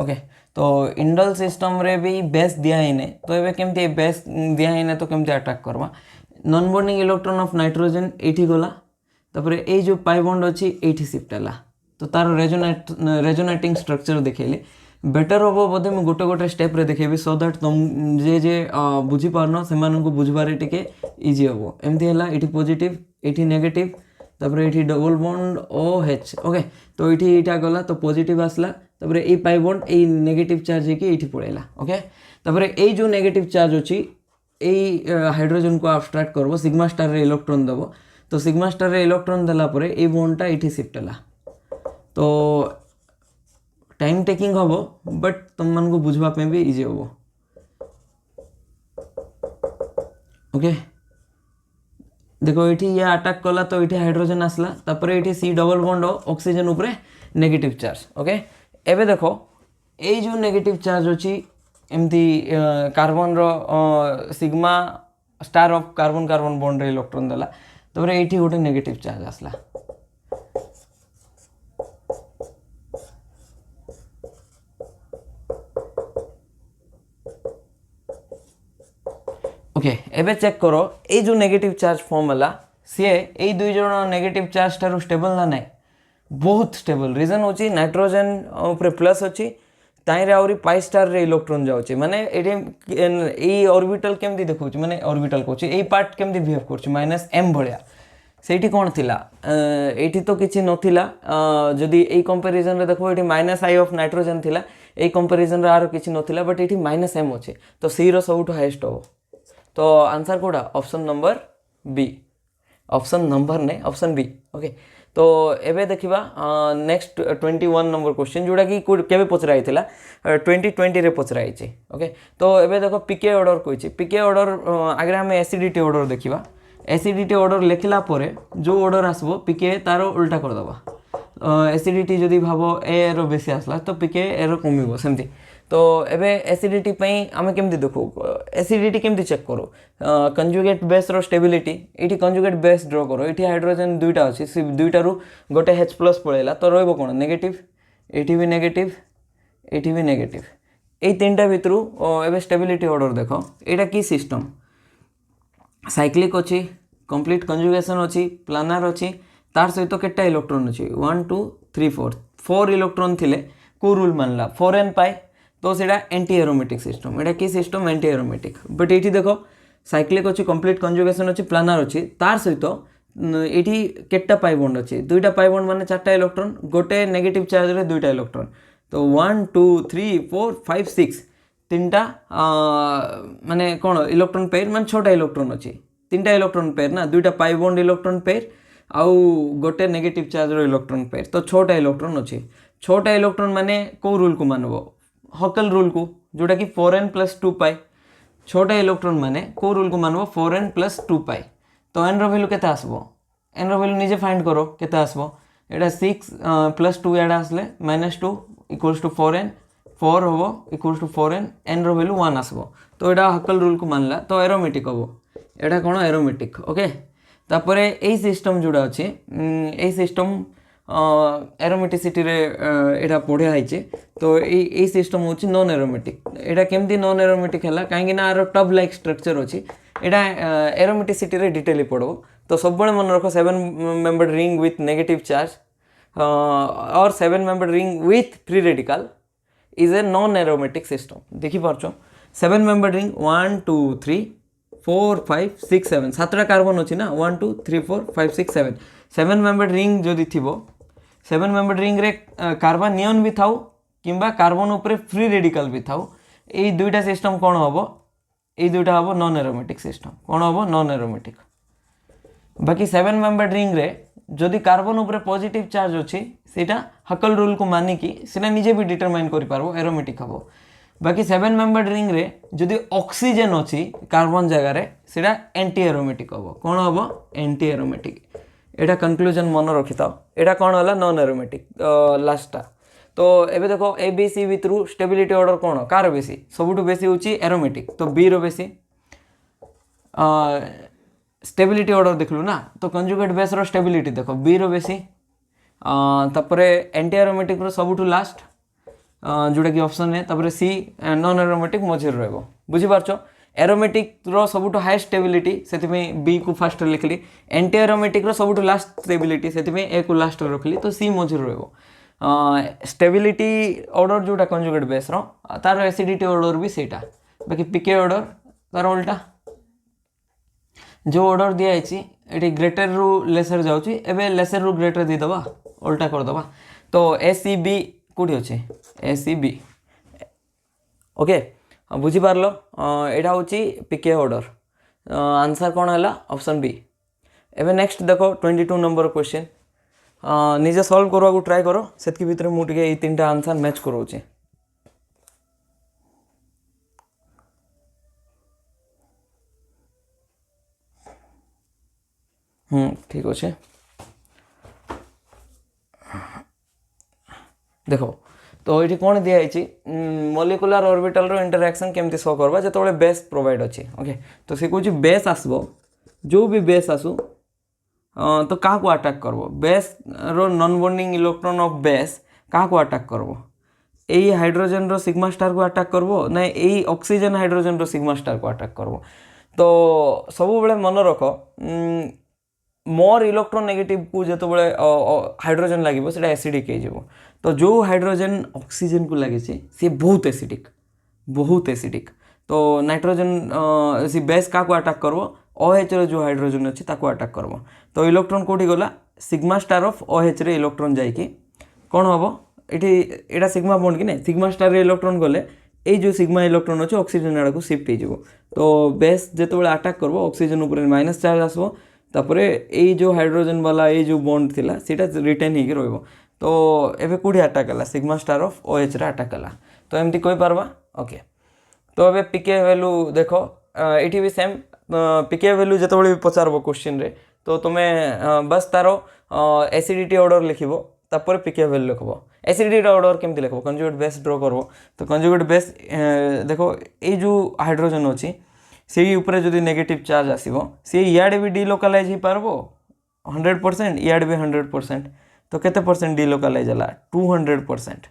Speaker 1: ओके तो इंडोल सिस्टम रे भी बेस दिया हिने तो एबे केमती बेस दिया हिने तो केमती अटैक करबा non bonding electron of nitrogen एठी गला तापरे ए जो पाई बॉन्ड अछि एठी शिफ्ट हला तो तार रेजोनेटिंग स्ट्रक्चर देखेली बेटर हम बोधे मुझे गोटे गोटे स्टेप रे देखेबी सो दैट तुम जे बुझी पारन से बुझबारे टिके इजी हम एमती है ये पॉजिटिव ये नेगेटिव तापर ये double bond O H. Okay तो ये इटा गला तो पॉजिटिव आसला तापर ये पाई बॉन्ड ये नेगेटिव चार्ज ये पड़ेगा। ओके तापर ये जो नेगेटिव चार्ज अच्छी ये हाइड्रोजन को अब्स्ट्रैक्ट करबो सिग्मा स्टार रे इलेक्ट्रॉन दबो तो सिग्मा स्टार रे इलेक्ट्रॉन देला परे ये बॉन्डटा ये शिफ्ट हला तो टाइम टेकिंग हम बट तुम मन को बुझवाई भी इजी हम। ओके देखो ये अटैक कला तो ये हाइड्रोजन आसला तापर ये सी डबल बॉन्ड ऑक्सीजन उपरे नेगेटिव चार्ज। ओके एबे देखो ये जो नेगेटिव चार्ज अच्छी एमती कार्बन रो sigma star of carbon carbon bond रे इलेक्ट्रॉन देला तापर ये गोटे नेगेटिव चार्ज आसला। ओके एबे चेक करो ये जो नेगेटिव चार्ज फॉर्म हला सी ए दुई जन नेगेटिव चार्ज टारू स्टेबल ना नाई बहुत स्टेबल रीजन होची नाइट्रोजन ऊपर प्लस अच्छी ताइरे आउरी पाई स्टार रे इलेक्ट्रॉन जाउची माने ए ऑर्बिटल केमती देखौची माने ऑर्बिटल कोची ए पार्ट केमती बिहेव करची माइनस एम भलिया सेठी कोन थिला एठी तो किछि नथिला जदी ए कंपैरिजन रे देखो एठी माइनस आई ऑफ नाइट्रोजन थिला ए कंपैरिजन रे आरो किछि नथिला बट एठी माइनस एम अछि तो सी रो सबटु हाईएस्ट हो तो आंसर कोडा option number B option number ने ऑप्शन बी। ओके तो एबे देखिबा नेक्स्ट 21 नंबर क्वेश्चन जोड़ा कि केबे पचराई थिला 2020 रे पचराई छि। ओके तो एबे देखो पीके ऑर्डर कोइछि पीके ऑर्डर आगे हम एसिडिटी ऑर्डर देखिबा एसिडिटी ऑर्डर लिखला परे जो ऑर्डर आसबो पीके तारो उल्टा कर दबा एसिडिटी जदी भाबो ए रो बेसी आसला तो पीके ए रो कमिबो सेमती। तो एबे एसिडिटी पई आमे केमती देखो एसिडिटी केमती चेक करो कंजुगेट बेस रो स्टेबिलिटी एठी कंजुगेट बेस ड्रॉ करो एठी हाइड्रोजन दुईटा अछि से दुईटा रु गोटे H+ पळेला तो रहबो कोन नेगेटिव एठी भी नेगेटिव एठी भी नेगेटिव ए तीनटा भितरु एबे स्टेबिलिटी ऑर्डर देखो एटा की सिस्टम साइक्लिक अछि कंप्लीट कंजुगेशन अछि प्लानर अछि तार सहित केटा इलेक्ट्रॉन अछि 1 2 3 4 4 इलेक्ट्रॉन थिले को रूल मानला 4n पाई तो सेटा एंटी एरोमेटिक सिस्टम एटा की सिस्टम एंटी एरोमेटिक बट एठी देखो साइक्लिक अछि कंप्लीट कंजुगेशन अछि प्लानर अछि तार सहित एठी केटा पाई बॉन्ड अछि दुईटा पाई बॉन्ड माने चारटा इलेक्ट्रॉन गोटे नेगेटिव चार्ज रे दुईटा इलेक्ट्रॉन तो 1 2 3 4 5 6 तीनटा माने कोन इलेक्ट्रॉन पेयर माने छोटा इलेक्ट्रॉन अछि तीनटा इलेक्ट्रॉन पेयर ना दुईटा पाई बॉन्ड इलेक्ट्रॉन पेयर आउ गोटे नेगेटिव चार्ज रो इलेक्ट्रॉन पेयर तो छोटा इलेक्ट्रॉन अछि छोटा इलेक्ट्रॉन माने को रूल को मानबो हकल रूल को जोटा कि 4n + 2 पाई छोटा इलेक्ट्रॉन माने को रूल को मानबो 4n + 2 पाई तो n रो वैल्यू केते आसबो n रो वैल्यू निजे फाइंड करो केते आसबो एटा 6 + 2 एडा आसले -2 = 4n 4 होबो = 4n n रो वैल्यू 1 आसबो तो एटा हकल रूल को मानला तो एरोमेटिक होबो एटा कोन एरोमेटिक। ओके तापर यही सिस्टम जोड़ा अच्छे यही सिस्टम एरोमेटिसिटी रे एटा पढ़िया है तो यही सिस्टम हूँ नॉन एरोमेटिक एटा केमती नॉन एरोमेटिक है कहीं आर टब लाइक स्ट्रक्चर अच्छी एटा एरोमेटिसिटी रे डिटेली पढ़ो तो सब मन रख 7 membered ring with negative charge और 7 membered ring with free radical is a non aromatic system देखिपार 7 मेंबर्ड रिंग 1 2 3 4 5 6 7 7टा कार्बन अच्छी ना 1 2 3 4 5 6 7 7 मेंबर्ड रिंग जदि थी 7 मेंबर्ड रिंग रे कार्बन नियन भी थाउ किंबा कार्बन उपरे फ्री रेडिकल भी थाउ ये दुईटा सिस्टम कौन हम ये दुईटा हम नॉन एरोमेटिक सिस्टम कौन हम नॉन एरोमेटिक बाकी 7 मेंबर्ड रिंग रे जदि कार्बन उपरे पॉजिटिव चार्ज अच्छी सेटा हकल रूल को मानिकी सेटा निजे भी डिटरमाइन करि पारबो एरोमेटिक हबो बाकी 7 मेंबर्ड रिंग रे जदि ऑक्सीजन अच्छी कार्बन जगह रे सेटा एंटी एरोमेटिक हबो कौन हबो एंटी एरोमेटिक एटा कंक्लूजन मन रखि था एटा कौन होला नॉन एरोमेटिक लास्टटा तो एबे देखो ए बी सी भितरु स्टेबिलिटी ऑर्डर कौन कार बेसी सबुठु बेसी होची एरोमेटिक तो बी रो बेसी स्टेबिलिटी ऑर्डर देखलु ना तो कंजुगेट बेस रो स्टेबिलिटी देखो बी रो बेसी तापरे एंटी एरोमेटिक रो सबुठु लास्ट जोटा कि ऑप्शन है तापरे सी नॉन एरोमेटिक मझिर रहबो बुझी पारछो एरोमेटिक रो सबुठु हाई स्टेबिलिटी सेति में बी को फर्स्ट लिखली एंटी एरोमेटिक रो सबुठु लास्ट स्टेबिलिटी सेति में ए को लास्ट रखली तो सी मझिर रहबो स्टेबिलिटी ऑर्डर जोटा कंजुगेट बेस रो तार एसिडिटी ऑर्डर भी सेटा बाकी पीके ऑर्डर तार उल्टा जो ऑर्डर दिया ये ग्रेटर रु लेसर जाऊँगी एवं लेसर रु ग्रेटर दीदबा उल्टा करदबा तो ए सी बी कौटी अच्छे ए सी बी ओके बुझीपार यहाँ हूँ पीके ऑर्डर आंसर कौन है ऑप्शन बी एवं नेक्स्ट देखो 22 नंबर क्वेश्चन निजे सॉल्व करवा को ट्राई करो से भितर मुझे 3टा आंसर मैच कराऊँ ठीक अच्छे देखो तो ये कौन दिखाई मॉलिक्यूलर ऑर्बिटल रो इंटरैक्शन केमती शो करवा जो बेस प्रोवाइड अच्छे ओके तो सी कौन बेस आसबो जो भी बेस आसू तो क्या को अटैक करबो बेस रो non bonding electron of base क्या को अटैक करबो यही हाइड्रोजन रो सिग्मा स्टार को अटैक करबो ना यही ऑक्सीजन हाइड्रोजन रो सिग्मा स्टार को अटैक करबो तो सब बेले मन रख मोर इलेक्ट्रॉन नेगेटिव को जो हाइड्रोजन लगे से एसिडिक हो तो जो हाइड्रोजन ऑक्सीजन को लगे सी बहुत एसिडिक तो नाइट्रोजन सी बेस क्या को अटैक करबो OH रो जो हाइड्रोजन अच्छी ताको अटैक करबो तो इलेक्ट्रॉन कोठी गला सिग्मा स्टार ऑफ OH रे इलेक्ट्रॉन जाइकी कौन हम ये सिग्मा बॉन्ड कि नहीं सिग्मा स्टार रे इलेक्ट्रॉन गले ये जो सिग्मा इलेक्ट्रॉन अच्छे ऑक्सीजन आड़ को शिफ्ट हो तो बेस जो अटैक करबो ऑक्सीजन ऊपर माइनस चार्ज आसबो तापरे ये जो हाइड्रोजन वाला ये जो बॉन्ड थिला सीटा रिटेन होकर रहिबो तो एबे कोठी अटैक कला सिग्मा स्टार ऑफ OH रे अटैक कला तो एमती कोई पारबा ओके तो एबे पीके वैल्यू देखो एठी भी सेम पीके वैल्यू जो भी पचारब क्वेश्चन रे तो तुम्हें बस तार एसिडिटी ऑर्डर लिखिबो तापर पीके वैल्यू लिखबो एसिडिटी ऑर्डर केमती लिखबो कंजुगेट बेस ड्रॉ करबो तो कंजुगेट बेस देखो ये जो हाइड्रोजन अच्छी से ऊपर जो नेगेटिव चार्ज आसो सी इयाड़े भी डिलोकालाइज हो पारबो 100% इयाड़े भी 100% तो केते परसेंट डिलोकालाइज है 200%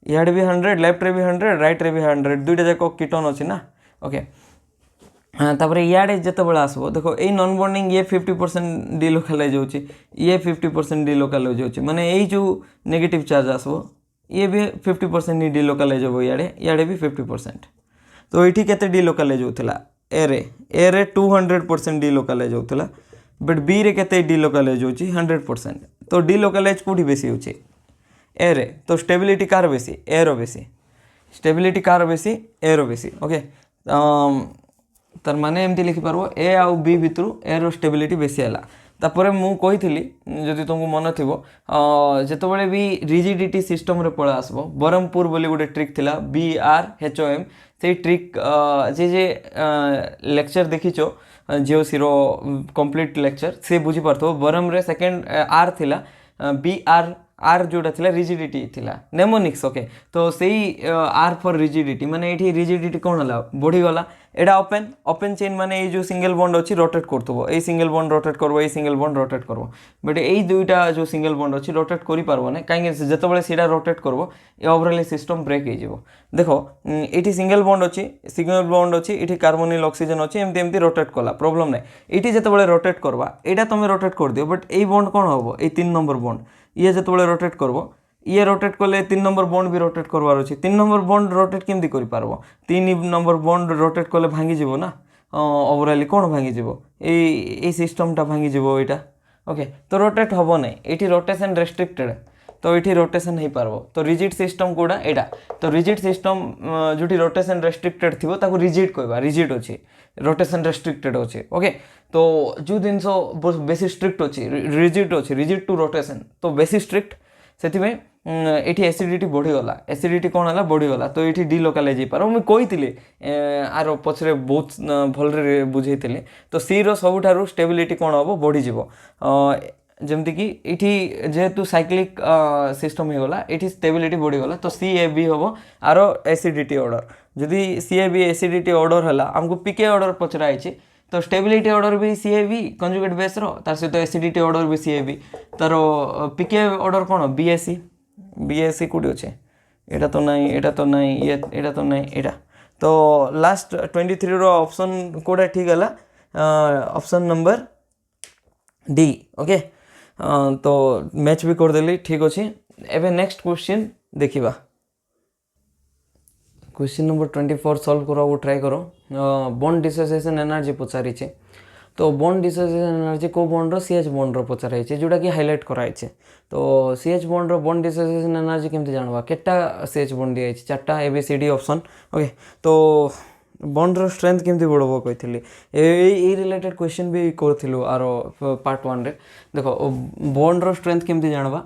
Speaker 1: इयाड़े भी 100 लेफ्ट रे भी 100 राइट रे भी 100 दुईटा जाक कीटोन अच्छी ना ओके हाँ तापर इयाड़े जिते बड़ा आसो देखो ये नॉन बॉन्डिंग ये 50% डिलोकालाइज हो ये 50% डिलोकालाइज हो माने यही जो नेगेटिव चार्ज आसो ये भी 50% ही डिलोकालाइज हो इयाड़े भी 50% तो ये केते डिलोकालाइज होता ए रे 200% डिलोकालाइज होता बट बी रे केते डिलोकालाइज हो 100% तो डिलोकालाइज कोठी बेसी होची ए रे तो स्टेबिलिटी कार बेसी ए रो बेसी स्टेबिलिटी कार बेसी ए रो बेसी ओके तार माने एमती लिखि पारबो ए आउ बी भितरु ए रो स्टेबिलिटी बेसी हैला तापरे मु कहिथिली जदि तुमको मन थिबो जेतबेले भी रिजिडिटी सिस्टम रे पळा आसबो बरहमपुर बोली गोटे ट्रिक थिला BRHOM से ट्रिक जे लेक्चर देखिचो जिओ सीरो कंप्लीट लेक्चर से बुझी पारथो बरहम रे सेकंड आर थिला BR आर जोटा थिला रिजिडिटी थिला नेमोनिक्स ओके तो सेही आर फॉर रिजिडिटी माने एठी रिजिडिटी कोन हला बढ़ी गला एटा ओपन ओपन चेन माने ए जो सिंगल बॉन्ड अछि रोटेट करथबो ए सिंगल बॉन्ड रोटेट करबो ए सिंगल बॉन्ड रोटेट करबो बट ए दुईटा जो सिंगल बॉन्ड अछि रोटेट करि पारबो नै काहे जेतबेले सीधा रोटेट करबो ए ओवरऑल सिस्टम ब्रेक हे जिवो देखो एठी सिंगल बॉन्ड अछि एठी कार्बोनिल ऑक्सीजन अछि एमती एमती रोटेट कला प्रॉब्लम नै एठी जेतबेले रोटेट करबा एटा तमे रोटेट कर दियो बट ए बॉन्ड कोन होबो ए 3 नंबर बॉन्ड ये जेतबेले रोटेट करबो ये रोटेट कले 3 नंबर बॉन्ड भी रोटेट करवार अछि 3 नंबर बॉन्ड रोटेट केमती करि पारबो 3 नंबर बॉन्ड रोटेट कले भांगी जिवो ना ओवरऑल कोन भांगी जिवो ए सिस्टम टा भांगी जिवो एटा ओके तो रोटेट होबो नै एठी रोटेशन रेस्ट्रिक्टेड तो ये रोटेशन हो पारबो तो रिजिड सिस्टम कोडा एटा तो रिजिड सिस्टम जोटी रोटेशन रेस्ट्रिक्टेड थिबो ताको रिजिड कहबा रिजिड अछि रोटेशन रेस्ट्रिक्टेड अछि ओके तो जो जिनसो बेसी स्ट्रिक्ट अछि रिजिड टू रोटेशन तो बेसी स्ट्रिक्ट सेति में एठी एसिडिटी बढ़ी गला एसिडिटी कोन हला बढ़ी गला तो एठी डिलोकलाइज हे पारो मैं कहितिले आरो पछरे बहुत भल रे बुझैतिले तो सी रो सबुठारु स्टेबिलिटी कोन हबो बढ़ी जिवो जमती कि ये जेहेतु साइक्लिक सिस्टम हो गला ये स्टेबिलिटी बढ़ी गला तो सी ए बी हम आरो एसिडिटी ऑर्डर जदि सी ए बी एसिडिटी ऑर्डर है आमको पीके ऑर्डर पचराई तो स्टेबिलिटी ऑर्डर भी सी ए बी कंजुगेट बेस तार सहित एसिडिटी ऑर्डर भी सी ए बी तार पीके ऑर्डर कौन बीएससी कौटी अच्छे एटा तो नहीं एटा तो नहीं ये एटा तो नहीं एटा तो लास्ट 23 रो ऑप्शन कोडा ठीक है ऑप्शन नंबर डी ओके तो मैच भी करदेली ठीक अच्छे एवं नेक्स्ट क्वेश्चन देखा क्वेश्चन नंबर 24 सॉल्व करो ट्राई करो बॉन्ड डिसोसिएशन एनर्जी पचारी तो बॉन्ड डिसोसिएशन एनर्जी को बॉन्ड रो सीएच बॉन्ड रो पचाराई जोटा कि हाईलाइट कराई तो सीएच बॉन्ड रो बॉन्ड डिसोसिएशन एनर्जी केमती जानवा केटा सीएच बॉन्ड दिया चार्टा एबीसीडी ऑप्शन ओके तो बॉन्ड रो स्ट्रेंथ केमती बढ़ो कही ए रिलेटेड क्वेश्चन भी करूँ आर पार्ट 1 रे देखो बॉन्ड रो स्ट्रेंथ केमती जानवा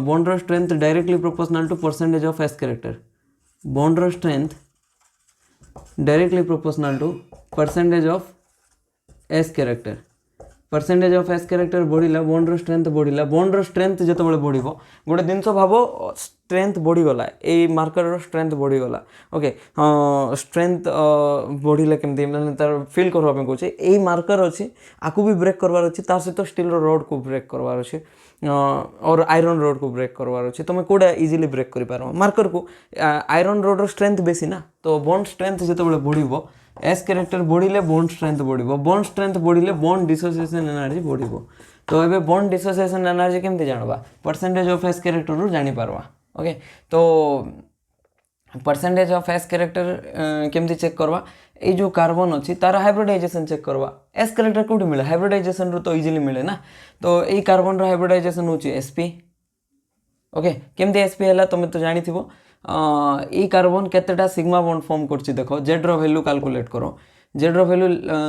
Speaker 1: बॉन्ड रो strength directly proportional to percentage of S character bond रो strength directly proportional to percentage of S character percentage of S character बढ़ला बॉन्ड रो स्ट्रेंथ बढ़ला बॉन्ड रो स्ट्रेंथ जितेबाला बढ़ो गोटे जिनस भाव स्ट्रेंथ बढ़ीगला ये मार्कर रो स्ट्रेंथ बढ़ीगला ओके स्ट्रेंथ बढ़िले केमती तार फिल करवाई कहे यही मार्कर अच्छी आपको भी ब्रेक करवार अच्छी तार सहित स्टील रोड को ब्रेक करवार अच्छे और आयरन रोड को ब्रेक करवार अच्छे तुम कौटा इजिली ब्रेक कर पार मार्कर को आयरन रोड रो स्ट्रेंथ बेसी ना तो बॉन्ड स्ट्रेंथ जितेबाला बढ़ो एस कैरेक्टर बढ़िले बॉन्ड स्ट्रेंथ बढ़ो बॉन्ड स्ट्रेंथ बढ़िले बॉन्ड डिसोसिएशन एनर्जी बढ़ो तो ये बॉन्ड डिसोसिएशन एनर्जी केमती जानवा परसेंटेज ऑफ एस कैरेक्टर रू जानी पारवा ओके तो परसेंटेज ऑफ एस कैरेक्टर केमती चेक करवा ये जो कार्बन अच्छी तार हाइब्रिडाइजेशन चेक करवा एस कैरेक्टर कौटी मिले हाइब्रिडाइजेशन रू तो इजिली मिले ना तो ये कार्बन रो हाइब्रिडाइजेशन होची एसपी ओके केमती एसपी है तुम तो जानी थी ये कार्बन केतेटा सिग्मा बॉन्ड फॉर्म करछि देखो जेड रो वैल्यू कैलकुलेट करो जेड रो वैल्यू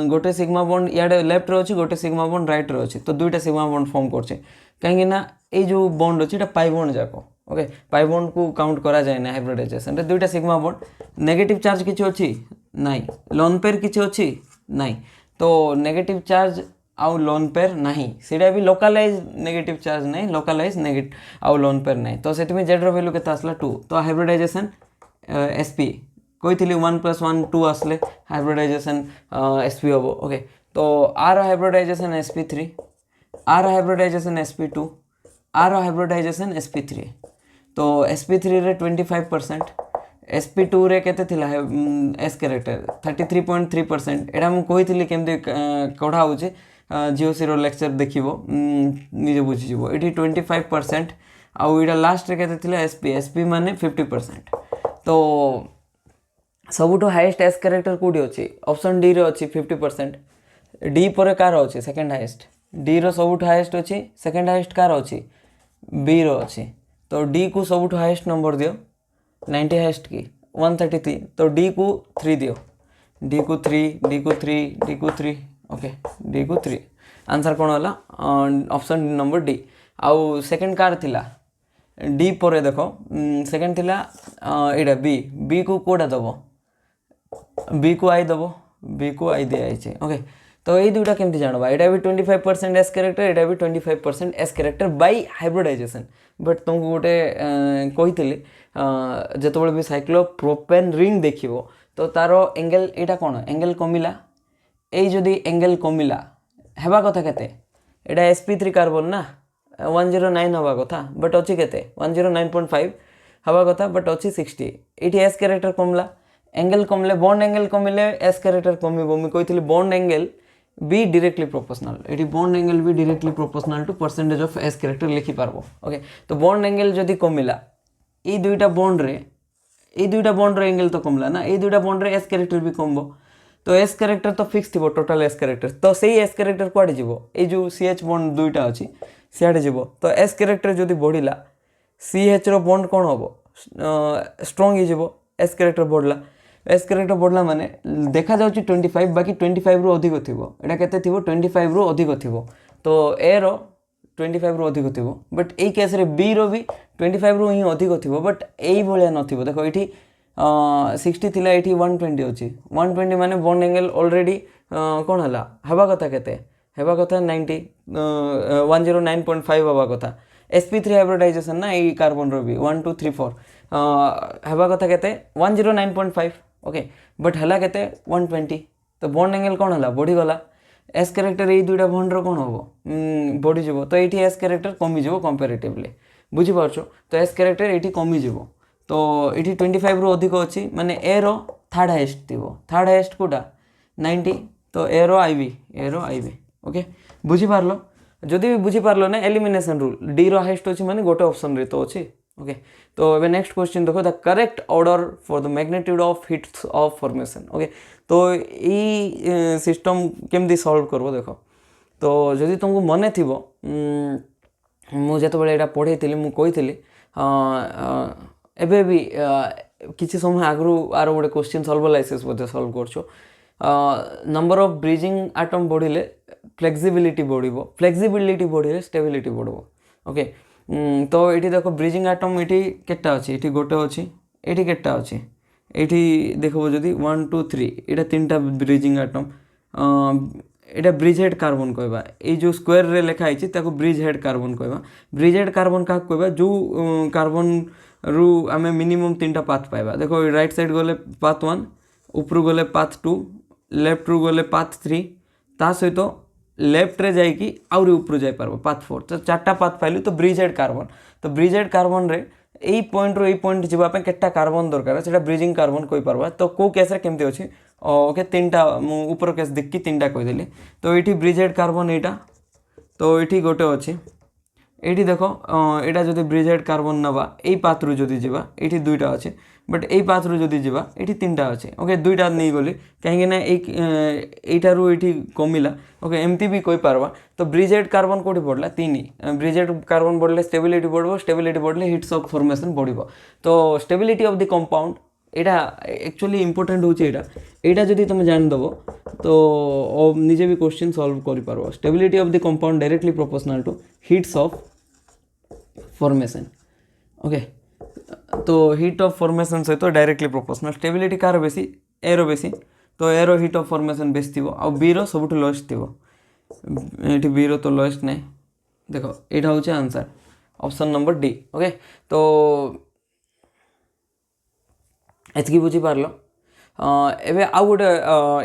Speaker 1: गोटे सिग्मा बॉन्ड इयाडे लेफ्ट रे अछि गोटे सिग्मा बॉन्ड राइट रे अछि तो दुईटा सिग्मा बॉन्ड फॉर्म करछि कहीं ना ये जो बॉन्ड अछि एटा पाई बॉन्ड जाको ओके पाई बॉन्ड को काउंट करा जाए ना हाइब्रिडाइजेशन रे दुईटा सिग्मा बॉन्ड नेगेटिव चार्ज किछि अछि नाही लोन पेयर किछि अछि नाही तो नेगेटिव चार्ज आउ लोन पेयर नहीं सीधा भी लोकलाइज नेगेटिव चार्ज नहीं लोकलाइज नेगेटिव आउ लोन पेयर नहीं तो से जेड रो वैल्यू केते आसला 2 तो हाइब्रिडाइजेशन एसपी कोई 1 + 1 2 आसले हाइब्रिडाइजेशन एसपी हम ओके तो आर हाइब्रिडाइजेशन sp3 आर हाइब्रिडाइजेशन sp2 आर हाइब्रिडाइजेशन sp3 तो sp3 रे 25% sp2 रे केते थिला एस कैरेक्टर 33.3% एटा हम कहिथिली केमते कढा होचे जीओसी रो लेक्चर देखिबो निजे बुझिबो एटी 25% आउ इडा लास्ट रे केते थिला एसपी माने 50% तो सबुठो हाईएस्ट एस कैरेक्टर कोडी अछि ऑप्शन डी रे अछि 50% डी पर कार अछि सेकंड हाईएस्ट डी रो सबुठो हाईएस्ट अछि सेकंड हाईएस्ट कार अछि बी रो अछि तो डी को सबुठो हाईएस्ट नंबर दियो 90 हाईएस्ट की 133 तो डी को 3 दियो डी को 3 डी को 3 डी को 3 ओके डी को 3 आंसर कौन होला ऑप्शन नंबर डी आउ सेकंड कार थिला डी पर देखो सेकंड थिला एडा बी बी को कोडा दबो बी को आई दबो बी को आई दे आइछे ओके तो ये दुटा केमती जानवा एटा भी 25% एस कैरेक्टर एटा भी 25% S character by hybridisation but तुमको गोटे कही जो भी साइक्लोप्रोपेन रिंग देखो तो तार एंगल यहाँ कौन एंगल कमिला ये जदि एंगल कमिला हेबा कथा केते एटा sp3 कार्बन ना 109 हवा कथा बट अच्छी केते 109.5 हवा कथा बट अच्छी 60 ये एस कैरेक्टर कमला एंगल कमले बॉन्ड एंगल कमिले एस कैरेक्टर कमिबो मुई कहितली bond angle be directly proportional ये bond angle be directly proportional to percentage of S character लिखि पारबो ओके तो बॉन्ड एंगल जदि कमिला ये दुईटा बॉन्ड रे एंगल तो कमला ना ये दुईटा बॉन्ड रे एस कैरेक्टर भी कमबो तो एस कैरेक्टर तो फिक्स थी टोटल एस कैरेक्टर तो सही एस कैरेक्टर कुआडे जीवो ए जो CH बॉन्ड दुईटा अछि सियाडे जीवो तो एस कैरेक्टर जदि बढ़िला CH रो बॉन्ड कोन होबो स्ट्रांग ही जीवो एस कैरेक्टर बढ़ला एस कैरेक्टर बढ़ला माने देखा जाउची 25 बाकी 25 रु अधिक थिबो एटा केते थिबो 25 रु अधिक थिबो तो ए रो 25 रु अधिक थिबो बट ए केस रे बी रो भी 25 रु ही अधिक थिबो बट एई भलिया नथिबो देखो एठी 60 थिला एठी 120 अछि 120 माने बॉन्ड एंगल ऑलरेडी कोन हला हेबा कथा केते हेबा कथा 90 109.5 हेबा कथा sp3 हाइब्रिडाइजेशन ना ए कार्बन रो भी 1 2 3 4 हेबा कथा केते 109.5 ओके बट हला केते 120 तो बॉन्ड एंगल कोन हला बढ़ी गला एस कैरेक्टर ये दुईटा बॉन्ड रो कोन होबो बढ़ी जीवो तो एठी एस कैरेक्टर कमी जीवो कंपैरेटिवली बुझी पारछो तो एस कैरेक्टर एठी कमी जीवो तो एठी 25 रु अधिक अछि माने ए रो थर्ड हाईएस्ट थिबो थर्ड हाईएस्ट कोटा 90 तो ए रो आईवी ओके बुझी पारलो जदि भी बुझी पारलो ना एलिमिनेशन रूल डी रो हाईएस्ट अछि माने गोटे ऑप्शन रे तो अछि ओके तो अब नेक्स्ट क्वेश्चन देखो the correct order for the magnitude of hits of formation okay तो ये सिस्टम केमती सॉल्व करबो देखो तो जदि तुमको मने थिबो मु जेतो बेले एटा पढै थिली मु कहिथिली एबे भी किछि समय आगरु आरो गोटे क्वेश्चन सॉल्व लाइसेस बोधे सॉल्व करछो नंबर ऑफ ब्रिजिंग एटम बढ़िले फ्लेक्सिबिलिटी बढ़िले स्टेबिलिटी बढ़बो ओके तो ये देखो ब्रिजिंग एटम ये केटा अच्छी ये गोटे अच्छी ये केटा अच्छी ये देखो जदि 1 2 3 ये तीन टा ब्रिजिंग एटम यहाँ ब्रिज हेड कार्बन कहवा ये जो स्क्वायर रे लिखा है ताको ब्रिज हेड कार्बन कहवा ब्रिज हेड कार्बन क्या कहवा जो कार्बन रु आम मिनिमम तीन टा पाथ पाइबा देखो राइट साइड गले पाथ 1 ऊपर गले पाथ 2 लेफ्ट रु गले पाथ 3 ता सहित लेफ्ट रे जाइकी आउरी ऊपर जाई पारबो पाथ 4 तो चारटा पाथ पाइलु तो ब्रिज हेड कार्बन रे एई पॉइंट रो एई पॉइंट जिबा पे केटा कार्बन दरकार सेटा ब्रिजिंग कार्बन कहि पारबा तो को केस रे केमती अछि ओके तीनटा मु ऊपर केस देखि तीनटा कहि देली तो एठी ब्रिज हेड कार्बन एटा तो एठी गोटे अछि एठी देखो एटा जदि ब्रिज हेड कार्बन नबा एई पाथ रु जदि जिबा एठी दुईटा अछि बट एई पाथ रु जदि जिबा एठी तीनटा अछि ओके दुईटा नै गली काहे ना एईटा रु एठी कमिला ओके एमती भी कहि पारबा तो ब्रिज हेड कार्बन कोठी बढ़ला 3 ब्रिज हेड कार्बन बढ़ले स्टेबिलिटी बढ़ले हिट्स ऑफ फॉर्मेशन बढ़िबो तो stability of the compound Etah actually important होची एटा जदि तुम जान दबो तो निजे भी क्वेश्चन सॉल्व करि पारबो stability of the compound directly proportional to heats of formation okay तो हीट ऑफ फॉर्मेशन सहित तो डायरेक्टली प्रोपोर्शनल स्टेबिलिटी कार बेसी एरो बेसी तो एरो हीट ऑफ फॉर्मेशन बेसी थी आ बी रो सबुठ लोएस्ट थी ये बी रो तो लोएस्ट नहीं देखो यहाँ हूँ answer option number D okay तो एतकी बुझी पारलो एबे आउ गोटे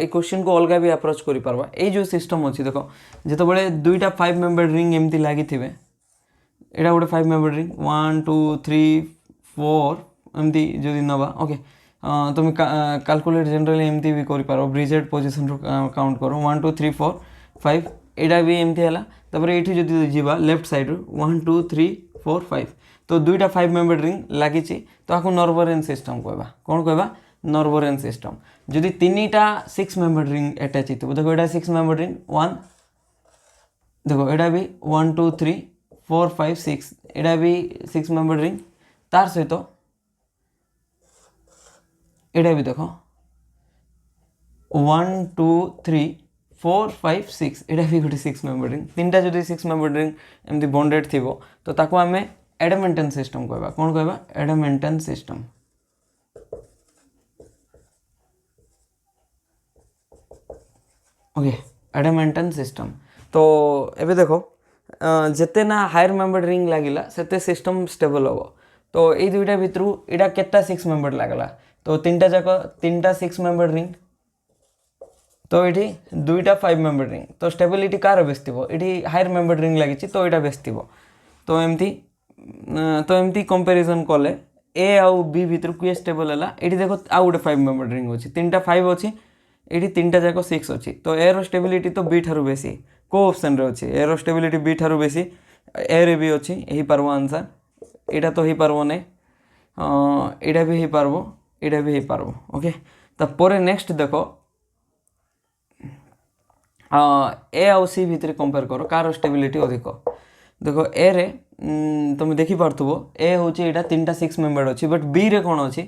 Speaker 1: ए क्वेश्चन को अलग भी अप्रोच करि पारबा ए जो सिस्टम अछि देखो जतो बळे दुईटा 5 मेंबर रिंग एमती लागि थिबे एटा गोटे 5 मेंबर रिंग 1 2 3 4 एमती जदि नबा ओके तुम कैलकुलेट जनरली एमती भी करि पारो ब्रिज हेड पोजीशन रो काउंट करो 1 2 3 4 5 एटा भी एमती हला तबरे एठी जदि जीवा लेफ्ट साइड रो 1 2 3 4 5 तो दुईटा 5 मेंबर रिंग लागि छि तो आको नर्वरेन सिस्टम कहबा कोन कहबा नर्वरेन सिस्टम जदि तीनटा 6 मेंबर रिंग अटैच हितो देखो एटा 6 मेंबर रिंग 1 देखो एटा भी 1 2 3 4 5 6 एटा भी 6 मेंबर रिंग तार सहित एटा भी देखो 1 2 3 4 5 6 एटा भी गोटे 6 मेंबर रिंग तीनटा जदि 6 मेंबर रिंग एमती बॉन्डेड थिबो तो ताको हमें एडमेंटन सिस्टम कहबा कोन कहबा एडमेंटन सिस्टम ओके एडामेंटन सिस्टम। तो एबे देखो जेते ना हायर मेंबर रिंग लागिला सेते सिस्टम स्टेबल होबो। तो ये दुईटा भितर एटा केटा 6 मेंबर लागला तो तीनटा जाक तीनटा 6 मेंबर रिंग तो ये दुईटा 5 मेंबर रिंग तो स्टेबिलिटी कार बेस थी ये हायर मेंबर रिंग लगी तो यहाँ बेस थी। तो एमती कंपैरिजन कले ए आउ बी भितर किए स्टेबल है ये देखो आउ गोटे 5 मेंबर रिंग अच्छी तीनटा 5 अच्छी ये तीनटा जाक 6 अच्छी तो एरो स्टेबिलिटी तो बी ठारू बेसी को ऑप्शन रे अच्छी एरो स्टेबिलिटी बी ठारू बेसी ए रे भी अच्छी यही पार्बो आंसर यहाँ तो हो पार्बो नहीं यहाँ भी हो पार्बो यहाँ भी हो पार्बो ओके। तापर नेक्स्ट देखो ए आउ सी भितर कंपेयर करो कार स्टेबिलिटी अधिक देखो ए रे तुम देखी पार्थुबो ए होची एटा तीनटा 6 मेंबर अच्छी बट बी रे कौन अच्छी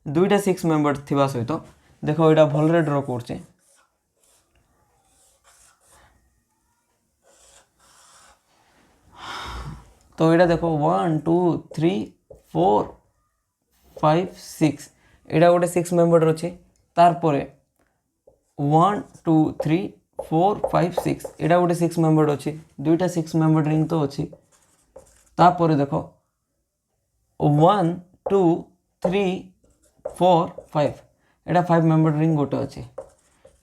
Speaker 1: दुईटा 6 मेंबर थिबा सहित देखो यहाँ भलरे ड्र करछे तो यहाँ देखो 1 2 3 4 5 6 यहाँ गोटे 6 मेंबर अच्छी तार परे 1 2 3 4 5 6 यहाँ गोटे 6 मेंबर अच्छी दुईटा 6 मेंबर रिंग तो अच्छी तापर देखो 1 2 3 4 5 यहाँ 5 मेंबर रिंग गोटे अच्छी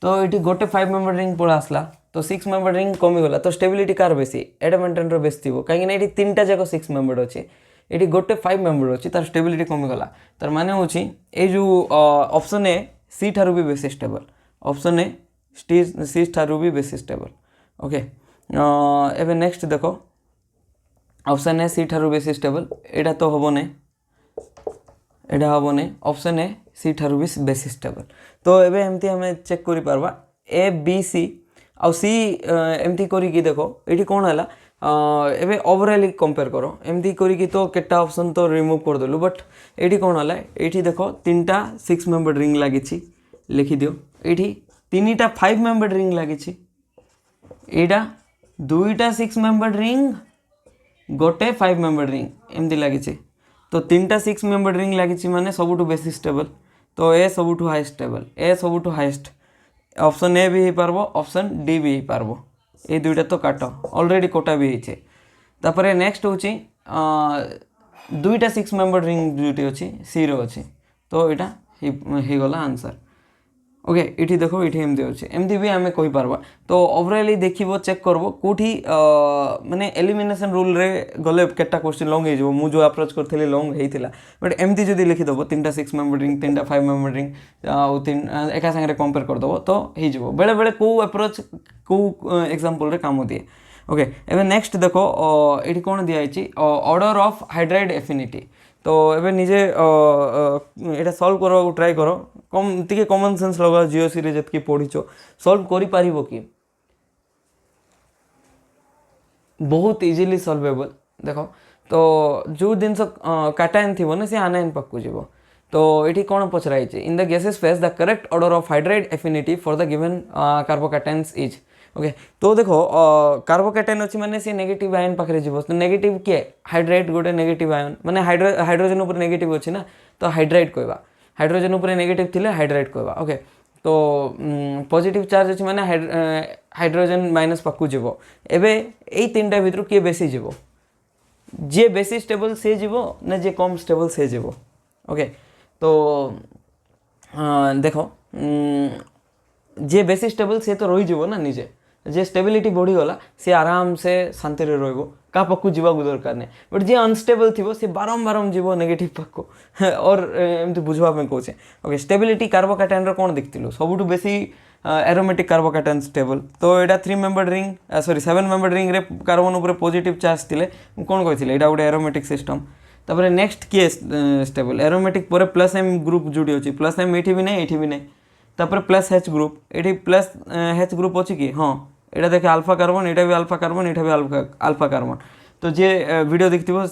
Speaker 1: तो ये गोटे 5 मेंबर रिंग पड़ा आसला तो 6 मेंबर रिंग कमीगला तो स्टेबिलिटी कार बेसी एडामेंटन रो बेस थी कहीं ये तीनटा जाक 6 मेंबर अच्छी ये गोटे 5 मेंबर अच्छी तार स्टेबिलिटी कमीगला तार माने होची ए जो ऑप्शन ए सी ठारू भी बेसी स्टेबल ऑप्शन ए सी ठारू भी बेसी स्टेबल ओके। एबे नेक्स्ट देखो ऑप्शन ए सी ठारू बेसी स्टेबल एटा तो होबो ने एटा होबो ने ऑप्शन ए सी ठारू भी बेसी स्टेबल तो एबे एमती हमें चेक करि पारबा ए बी सी आ सी एमती करी की देखो एटी कोन हला एबे ओवरऑल कंपेयर करो एमती करी की तो केटा ऑप्शन तो रिमूव कर देलु बट एटी कोन हला एटी देखो तीनटा 6 मेंबर रिंग लागिछि लिखि दियो एटी तीनटा 5 मेंबर रिंग लागिछि एटा दुईटा 6 मेंबर रिंग गोटे 5 मेंबर रिंग एमती लगी तो तीनटा 6 मेंबर रिंग लगी माने सबुठु बेसी स्टेबल तो ए सबुठु हाईएस्ट स्टेबल ए सबुठु हाईएस्ट ऑप्शन ए भी हो पारबो ऑप्शन डी भी हो पारबो ये दुईटा तो काट ऑलरेडी कोटा भी होइछे। तापर नेक्स्ट होची दुईटा 6 मेंबर रिंग जोटी अछि सी रो अछि तो एटा ही गला आंसर ओके। ये देखो ये एमती अच्छे एमती भी आम कही पार्बा तो ओवरऑल देखो चेक करबो कोठी माने एलिमिनेशन रूल रे गले केटा क्वेश्चन लॉन्ग हो मु जो अप्रोच करथले लॉन्ग हेइथिला बट एमती जदी लिखि दबो तीनटा 6 मेंबर रिंग तीनटा 5 मेंबर रिंग आ तीन एका संगे कंपेयर कर दबो तो हे जबो बेले बेले को अप्रोच को एग्जांपल रे काम दिए ओके। एबे नेक्स्ट देखो एठी कोन दिया आइछि ऑर्डर ऑफ हाइड्राइड एफिनिटी तो एबे निजे एटा सॉल्व करबा ट्राई करो कम टिके कॉमन सेंस लगा जीओसी रे जतकी पढिचो सॉल्व करि पारिबो कि बहुत इजीली सॉल्वेबल देखो तो जो दिन काटाइन थी ना सी आनाइन पाकु जीवो तो ये कौन पचराई in the gaseous phase the correct order of hydride affinity for the given carbocations is okay. तो देखो कार्बोकैटायन अच्छी माने सी नेगेटिव आयन पाखे जीव तो नेगेटिव किए हाइड्राइड गोटे नेगेटिव आयन माने हाइड्रोजन उपर नेगेटिव अच्छी ना तो हाइड्राइड कहवा हाइड्रोजन उपर नेगेटिव थिले हाइड्राइड कहवा ओके। तो पॉजिटिव चार्ज अच्छी माने हाइड्रोजन माइनस पाकु जीव एबे एई तीनटा भितर किए बेसी जीव जे बेसी स्टेबल से जीव ना जे कम स्टेबल से जीव ओके। तो देखो जे बेसी स्टेबल से तो रही जीव ना निजे जे स्टेबिलिटी बढ़ी गला सी आराम से शांति रे रहबो का पक्कू जीवा को दरकार नहीं बट जे अनस्टेबल थी सी बारंबार जीव नेगेटिव पक्कू और एमती बुझवा पे कहूँ ओके। स्टेबिलिटी कार्बोकैटायन रो कोन देखतिलु सबुठु बेसी एरोमेटिक कार्बोकैटायन स्टेबल तो एटा 3 member ring sorry 7 member ring रे कार्बन ऊपर पॉजिटिव चार्ज थिले कोन कहिथिले एटा गोटे एरोमेटिक सिस्टम। तापर नेक्स्ट किए स्टेबल एरोमेटिक पर प्लस एम ग्रुप जोड़ी अछि प्लस एम एठी भी नहीं एठी भी नहीं तापर प्लस एच ग्रुप एठी प्लस एच ग्रुप अछि कि हाँ एटा देखे अल्फा कार्बन एटा भी अल्फा कार्बन एटा भी अल्फा कार्बन तो जे वीडियो देखथिबो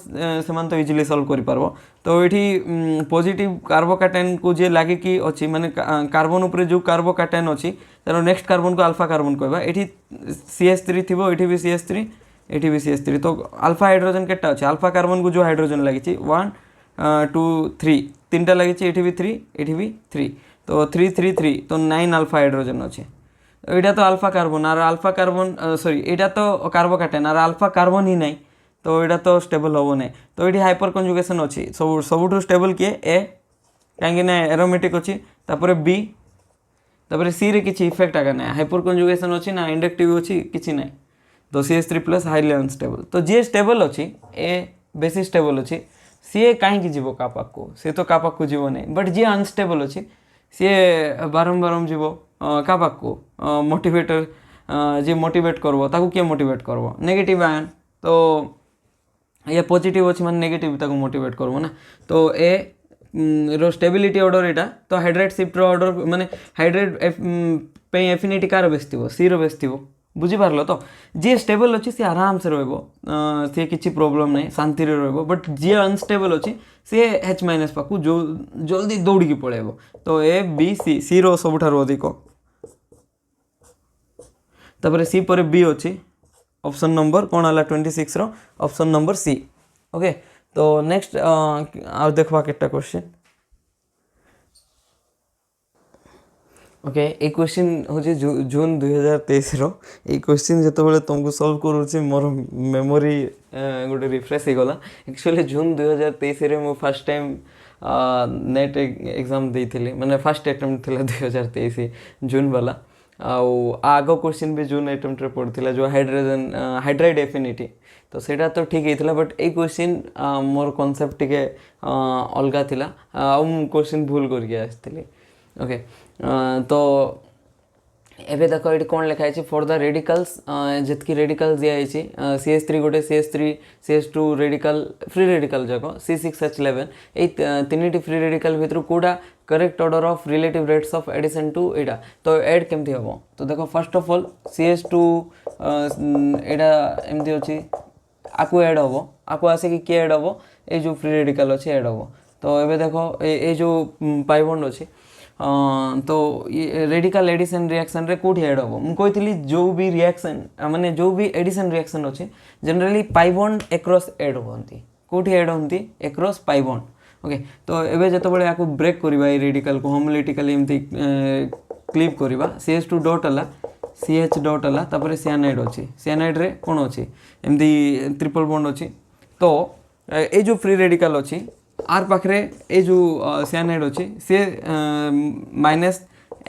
Speaker 1: सेमान तो इजीली सॉल्व करि पारबो। तो एठी पॉजिटिव कार्बोकैटायन को जे लागे कि अछि माने कार्बन ऊपर जो कार्बोकैटायन अछि तार नेक्स्ट कार्बन को अल्फा कार्बन कहबा एठी CH3 थिबो एठी भी CH3 एठी भी CH3 तो अल्फा हाइड्रोजन केटा अछि अल्फा कार्बन को जो हाइड्रोजन लागी छि 1 2 3 तीनटा लागी छि एठी भी 3 एठी भी 3 तो 3 3 3 तो 9 अल्फा हाइड्रोजन अछि এটা তো আলফা কার্বন আর আলফা কার্বন সরি এটা তো কার্বোকাটেন আর আলফা কার্বন হি নাই তো এটা তো স্টেবল হব না তো এটি হাইपर কনজুগেশন অছি ସବୁଠୁ স্টেবল কিଏ ए କାହିଁକି ନା ଏରୋମେଟିକ୍ ଅଛି ତାପରେ B ତାପରେ C ରେ କିଛି ଇଫେକ୍ଟ ଆକା ନାହିଁ ହାଇपर କନଜୁଗେସନ ଅଛି ନା ଇଣ୍ଡକ୍ଟିଭ ଅଛି କିଛି ନାହିଁ ତ CH3 ପ୍ଲସ୍ ହାଇଲି ଅନଷ୍ଟେବଲ୍ ତ ଯିଏ ସ୍ଟେବଲ୍ ଅଛି ଏ ବେଶୀ ସ୍ଟେବଲ୍ ଅଛି ସିଏ କାହିଁକି ଯିବ କାହା ପାଖକୁ ସିଏ ତ କାହା ପାଖକୁ ଯିବ ନାହିଁ ବଟ୍ ଯିଏ ଅନଷ୍ଟେବଲ୍ ଅଛି ସିଏ ବାରମ୍ବାର ଯିବ କାହା ପାଖକୁ ମୋଟିଭେଟର ଯିଏ ମୋଟିଭେଟ୍ କରିବ ତାକୁ କିଏ ମୋଟିଭେଟ୍ କରିବ ନେଗେଟିଭ୍ ଆୟନ୍ ତ ये पॉजिटिव अच्छी मैंने नेगेटिव ताको मोटिवेट करबो ना तो ए रो स्टेबिलिटी ऑर्डर एटा तो हाइड्रेट शिफ्ट ऑर्डर माने हाइड्रेट पे एफिनिटी कार बेस्तिबो सी रो बेस्तिबो बुझी पारलो तो जे स्टेबल अछि से आराम से रहबो से किछि प्रॉब्लम नै शांति रे रहबो बट जे अनस्टेबल अछि से H- पाकू जो जल्दी दौड़ी की पळेबो तो ए बी सी रो सबठारो अधिक तापर सी पर बी अछि ऑप्शन नंबर कौन है 26 रो ऑप्शन नंबर सी ओके तो नेक्स्ट आ देखवा केटा क्वेश्चन ओके ए क्वेश्चन हो जे जून 2023 रो ए क्वेश्चन जतो बेले तुमको सॉल्व करूची मोर मेमोरी गोटे रिफ्रेश हे गला एक्चुअली जून 2023 रे मो फर्स्ट टाइम नेट एग्जाम देइथिली माने फर्स्ट अटेम्प्ट थिला 2023 जून वाला आग क्वेश्चन भी जून अटेम्प्ट रे पड़ता जो हाइड्रोजन हाइड्राइड एफिनिटी तो सेटा तो ठीक होता but A question more concept टिके अलगा थिला क्वेश्चन भूल करके आसती ओके तो एबे देखो ये कौन लिखा है फॉर द रेडिकल्स जितकी रेडिकल्स दिया है CH3 गोटे CH3 CH2 radical free radical जाक C6H11 ये तीन फ्री रेडिकल भितर कोडा correct order of relative rates of addition to एटा तो ऐड केमती हम तो देखो फर्स्ट ऑफ ऑल CH2 एटा एमती अच्छी आकु ऐड हम आकु आसिक किए ऐड हम ये जो फ्री रेडिकल अच्छे ऐड हम तो ये देखो ये जो पाई बॉन्ड अच्छी तो ये रेडिकल एडिशन रिएक्शन रे कोठी ऐड हम मुझे जो भी रिएक्शन माने जो भी एडिशन रिएक्शन अच्छे generally pi bond across add होती कोठी ऐड होती एक्रॉस पाई बॉन्ड ओके तो एबे जतो बळे आकु ब्रेक करबा ए रेडिकल को होमोलिटिकली एमती क्लिप करबा CH2 डॉट हला CH डॉट हला तापर सियानाइड अछि सियानाइड रे कोन अछि एमती ट्रिपल बॉन्ड अछि तो ए जो फ्री रेडिकल अछि आर पाखरे ए जो सियानाइड अछि से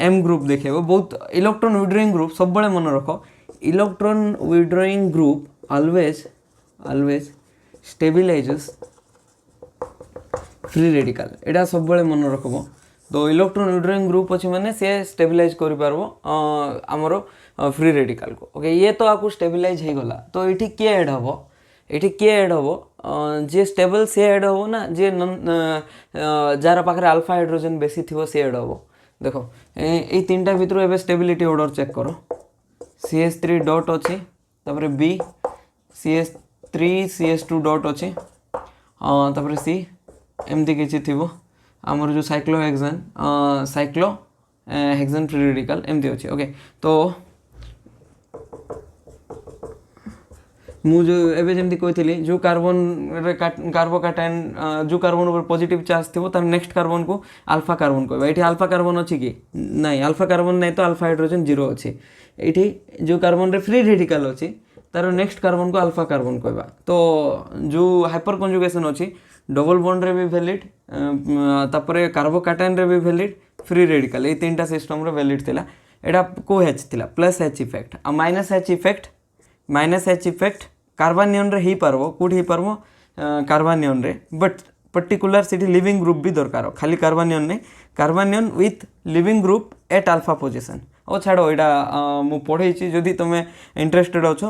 Speaker 1: -m ग्रुप देखेबो बहुत इलेक्ट्रॉन विड्रॉइंग ग्रुप सब बळे मन रखो electron withdrawing group always stabilises free radical एटा सब बळे मन रखबो तो इलेक्ट्रॉन विड्रॉइंग ग्रुप अछि माने से स्टेबिलाइज करि पारबो हमरो फ्री रेडिकल को ओके ये तो आकु स्टेबिलाइज हे गला तो एठी के ऐड हबो एठी के ऐड हबो जे स्टेबल से ऐड हबो ना जे जार पाखरे अल्फा हाइड्रोजन बेसी थिबो से ऐड हबो देखो ए तीनटा भितर एबे स्टेबिलिटी ऑर्डर चेक करो CH3 डॉट अछि तापर B CH3 CH2 डॉट अछि तापर C एमती किसी थी आमर जो साइक्लो हेक्सेन फ्री रेडिकल एमती अच्छे ओके तो मु जो एबे जेमती कहितली जो कार्बन रे कार्बोकैटायन जो कार्बन ऊपर पॉजिटिव चार्ज थिबो त नेक्स्ट कार्बन को अल्फा कार्बन कहबा एठी अल्फा कार्बन अछि कि नहीं अल्फा कार्बन नहीं तो अल्फा हाइड्रोजन 0 अछि एठी जो कार्बन रे फ्री रेडिकल अछि तार नेक्स्ट कार्बन को अल्फा कार्बन कहबा तो जो हाइपर कन्जुगेशन अछि डबल बॉन्ड रे भी वैलिड तापर कार्बोकैटायन रे भी वैलिड फ्री रेडिकल ये तीनटा सिस्टम रे वैलिड थिला एटा को H थिला प्लस H इफेक्ट आ माइनस H इफेक्ट कार्बनियन रे ही पारबो कोठी ही पारबो कार्बनियन रे बट पर्टिकुलर सिटी लिविंग ग्रुप भी दरकार खाली कार्बनियन नहीं carbanion with leaving group at alpha position ओ छाड़ो यहाँ मु पढ़े जदि तुम इंटरेस्टेड अच्छो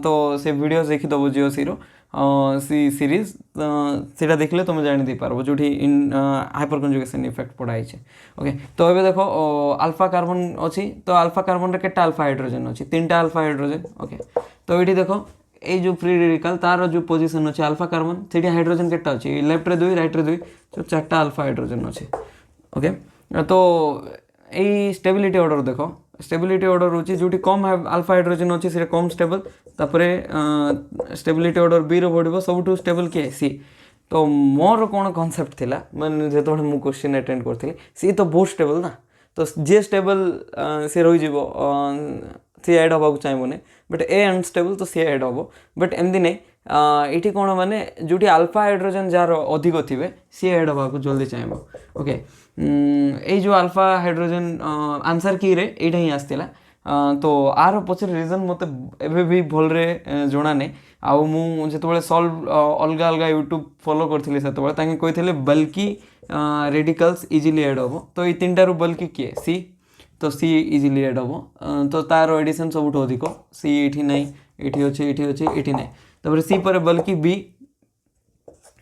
Speaker 1: तो से वीडियो देखीदब जिओ सी रो सी सीरीज सीटा देखले तुम जानी दे पारबो जोठी इन हाइपर कन्जुगेशन इफेक्ट पढ़ाई ओके तो ये देखो अल्फा कार्बन अच्छी तो अल्फा कार्बन रे केटा अल्फा हाइड्रोजन अच्छी तीनटा अल्फा हाइड्रोजन ओके तो ये देखो ये जो फ्री रेडिकल तार जो पोजीशन अच्छे अल्फा कार्बन से हाइड्रोजन केटा अच्छी लेफ्ट रे 2 राइट रे 2 तो 4टा अल्फा हाइड्रोजन अच्छे ओके तो यही स्टेबिलिटी ऑर्डर देखो स्टेबिलिटी ऑर्डर होची जोटी कम अल्फा हाइड्रोजन अच्छी से कम स्टेबल तापरे स्टेबिलिटी ऑर्डर बी रो बढ़िबो सबटू स्टेबल के सी तो मोर कौन कॉन्सेप्ट थिला माने जेतोळे मु क्वेश्चन अटेंड करथि सी तो बहुत स्टेबल ना तो जे स्टेबल सी रही सी एड हवा चाहिए बट ए अनस्टेबल तो सी एड हम बट एमती नहीं ये कौन माने जो अल्फा हाइड्रोजन जार अधिक थे सी एड हवा जल्दी चाहिए ओके ये जो अल्फा हाइड्रोजन आंसर की रे यही ही आसला तो आर पचर रिजन मत एबे भी भलरे जना नहीं आउ मुझे सल्व अलग अलग यूट्यूब फॉलो करी से कही बल्कि रेडिकल्स इजिली एड हम तो ये तीन टारू बल्कि किए सी तो सी इजिली एड हम तो तार एडिशन सब अधिक सी ये ना ये अच्छे ये ना तब सी पर बल्कि बी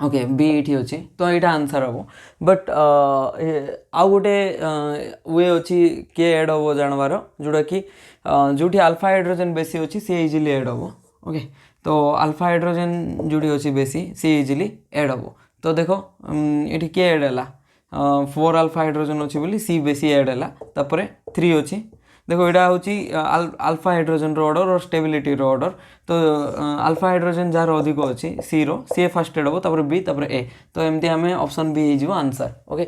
Speaker 1: ओके बी ये अच्छे तो यहाँ आंसर हम बट आउ गोटे वे अच्छी किए एड हम जानवर जोटा कि जो अल्फा हाइड्रोजन बेसी अच्छी सी इजिली एड हम ओके तो अल्फा हाइड्रोजन जो अच्छी बेसी सी इजिली एड हम तो देख ये किए एड है 4 अल्फा हाइड्रोजन अच्छी बोली सी बेसी एड है तापर 3 अच्छी देखो यहाँ हूँ अल्फा हाइड्रोजन ऑर्डर और स्टेबिलिटी ऑर्डर तो अल्फा हाइड्रोजन जार अधिक अच्छी सी रो सी फास्ट एड हम तापर बी तापर ए तो एमती आम ऑप्शन बी हो आंसर ओके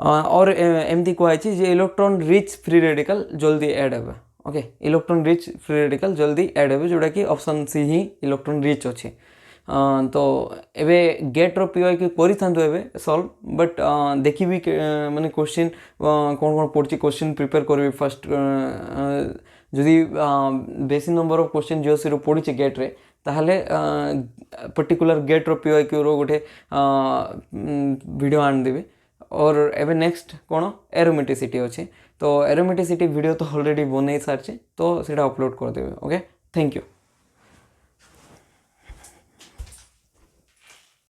Speaker 1: और एमती कहुई जे इलेक्ट्रॉन रिच फ्री रेडिकल जल्दी एड हे okay electron rich free radical जल्दी एड हे जोटा कि ऑप्शन सी ही इलेक्ट्रॉन रिच अच्छी तो एबे गेट रो पीवाई के करी थांतु एबे सॉल्व बट देखी भी माने क्वेश्चन कौन कौन पड़ची क्वेश्चन प्रिपेयर करबी फर्स्ट जदि बेसी नंबर ऑफ क्वेश्चन जो सी रो पड़ची गेट रे ताहले पर्टिकुलर गेट रो पीवाई के रो गोटे वीडियो आन देबी और एबे नेक्स्ट कौन एरोमेटिसिटी अच्छे तो एरोमेटिसिटी वीडियो तो ऑलरेडी बनै सारचे तो सेटा अपलोड कर देबे ओके थैंक यू।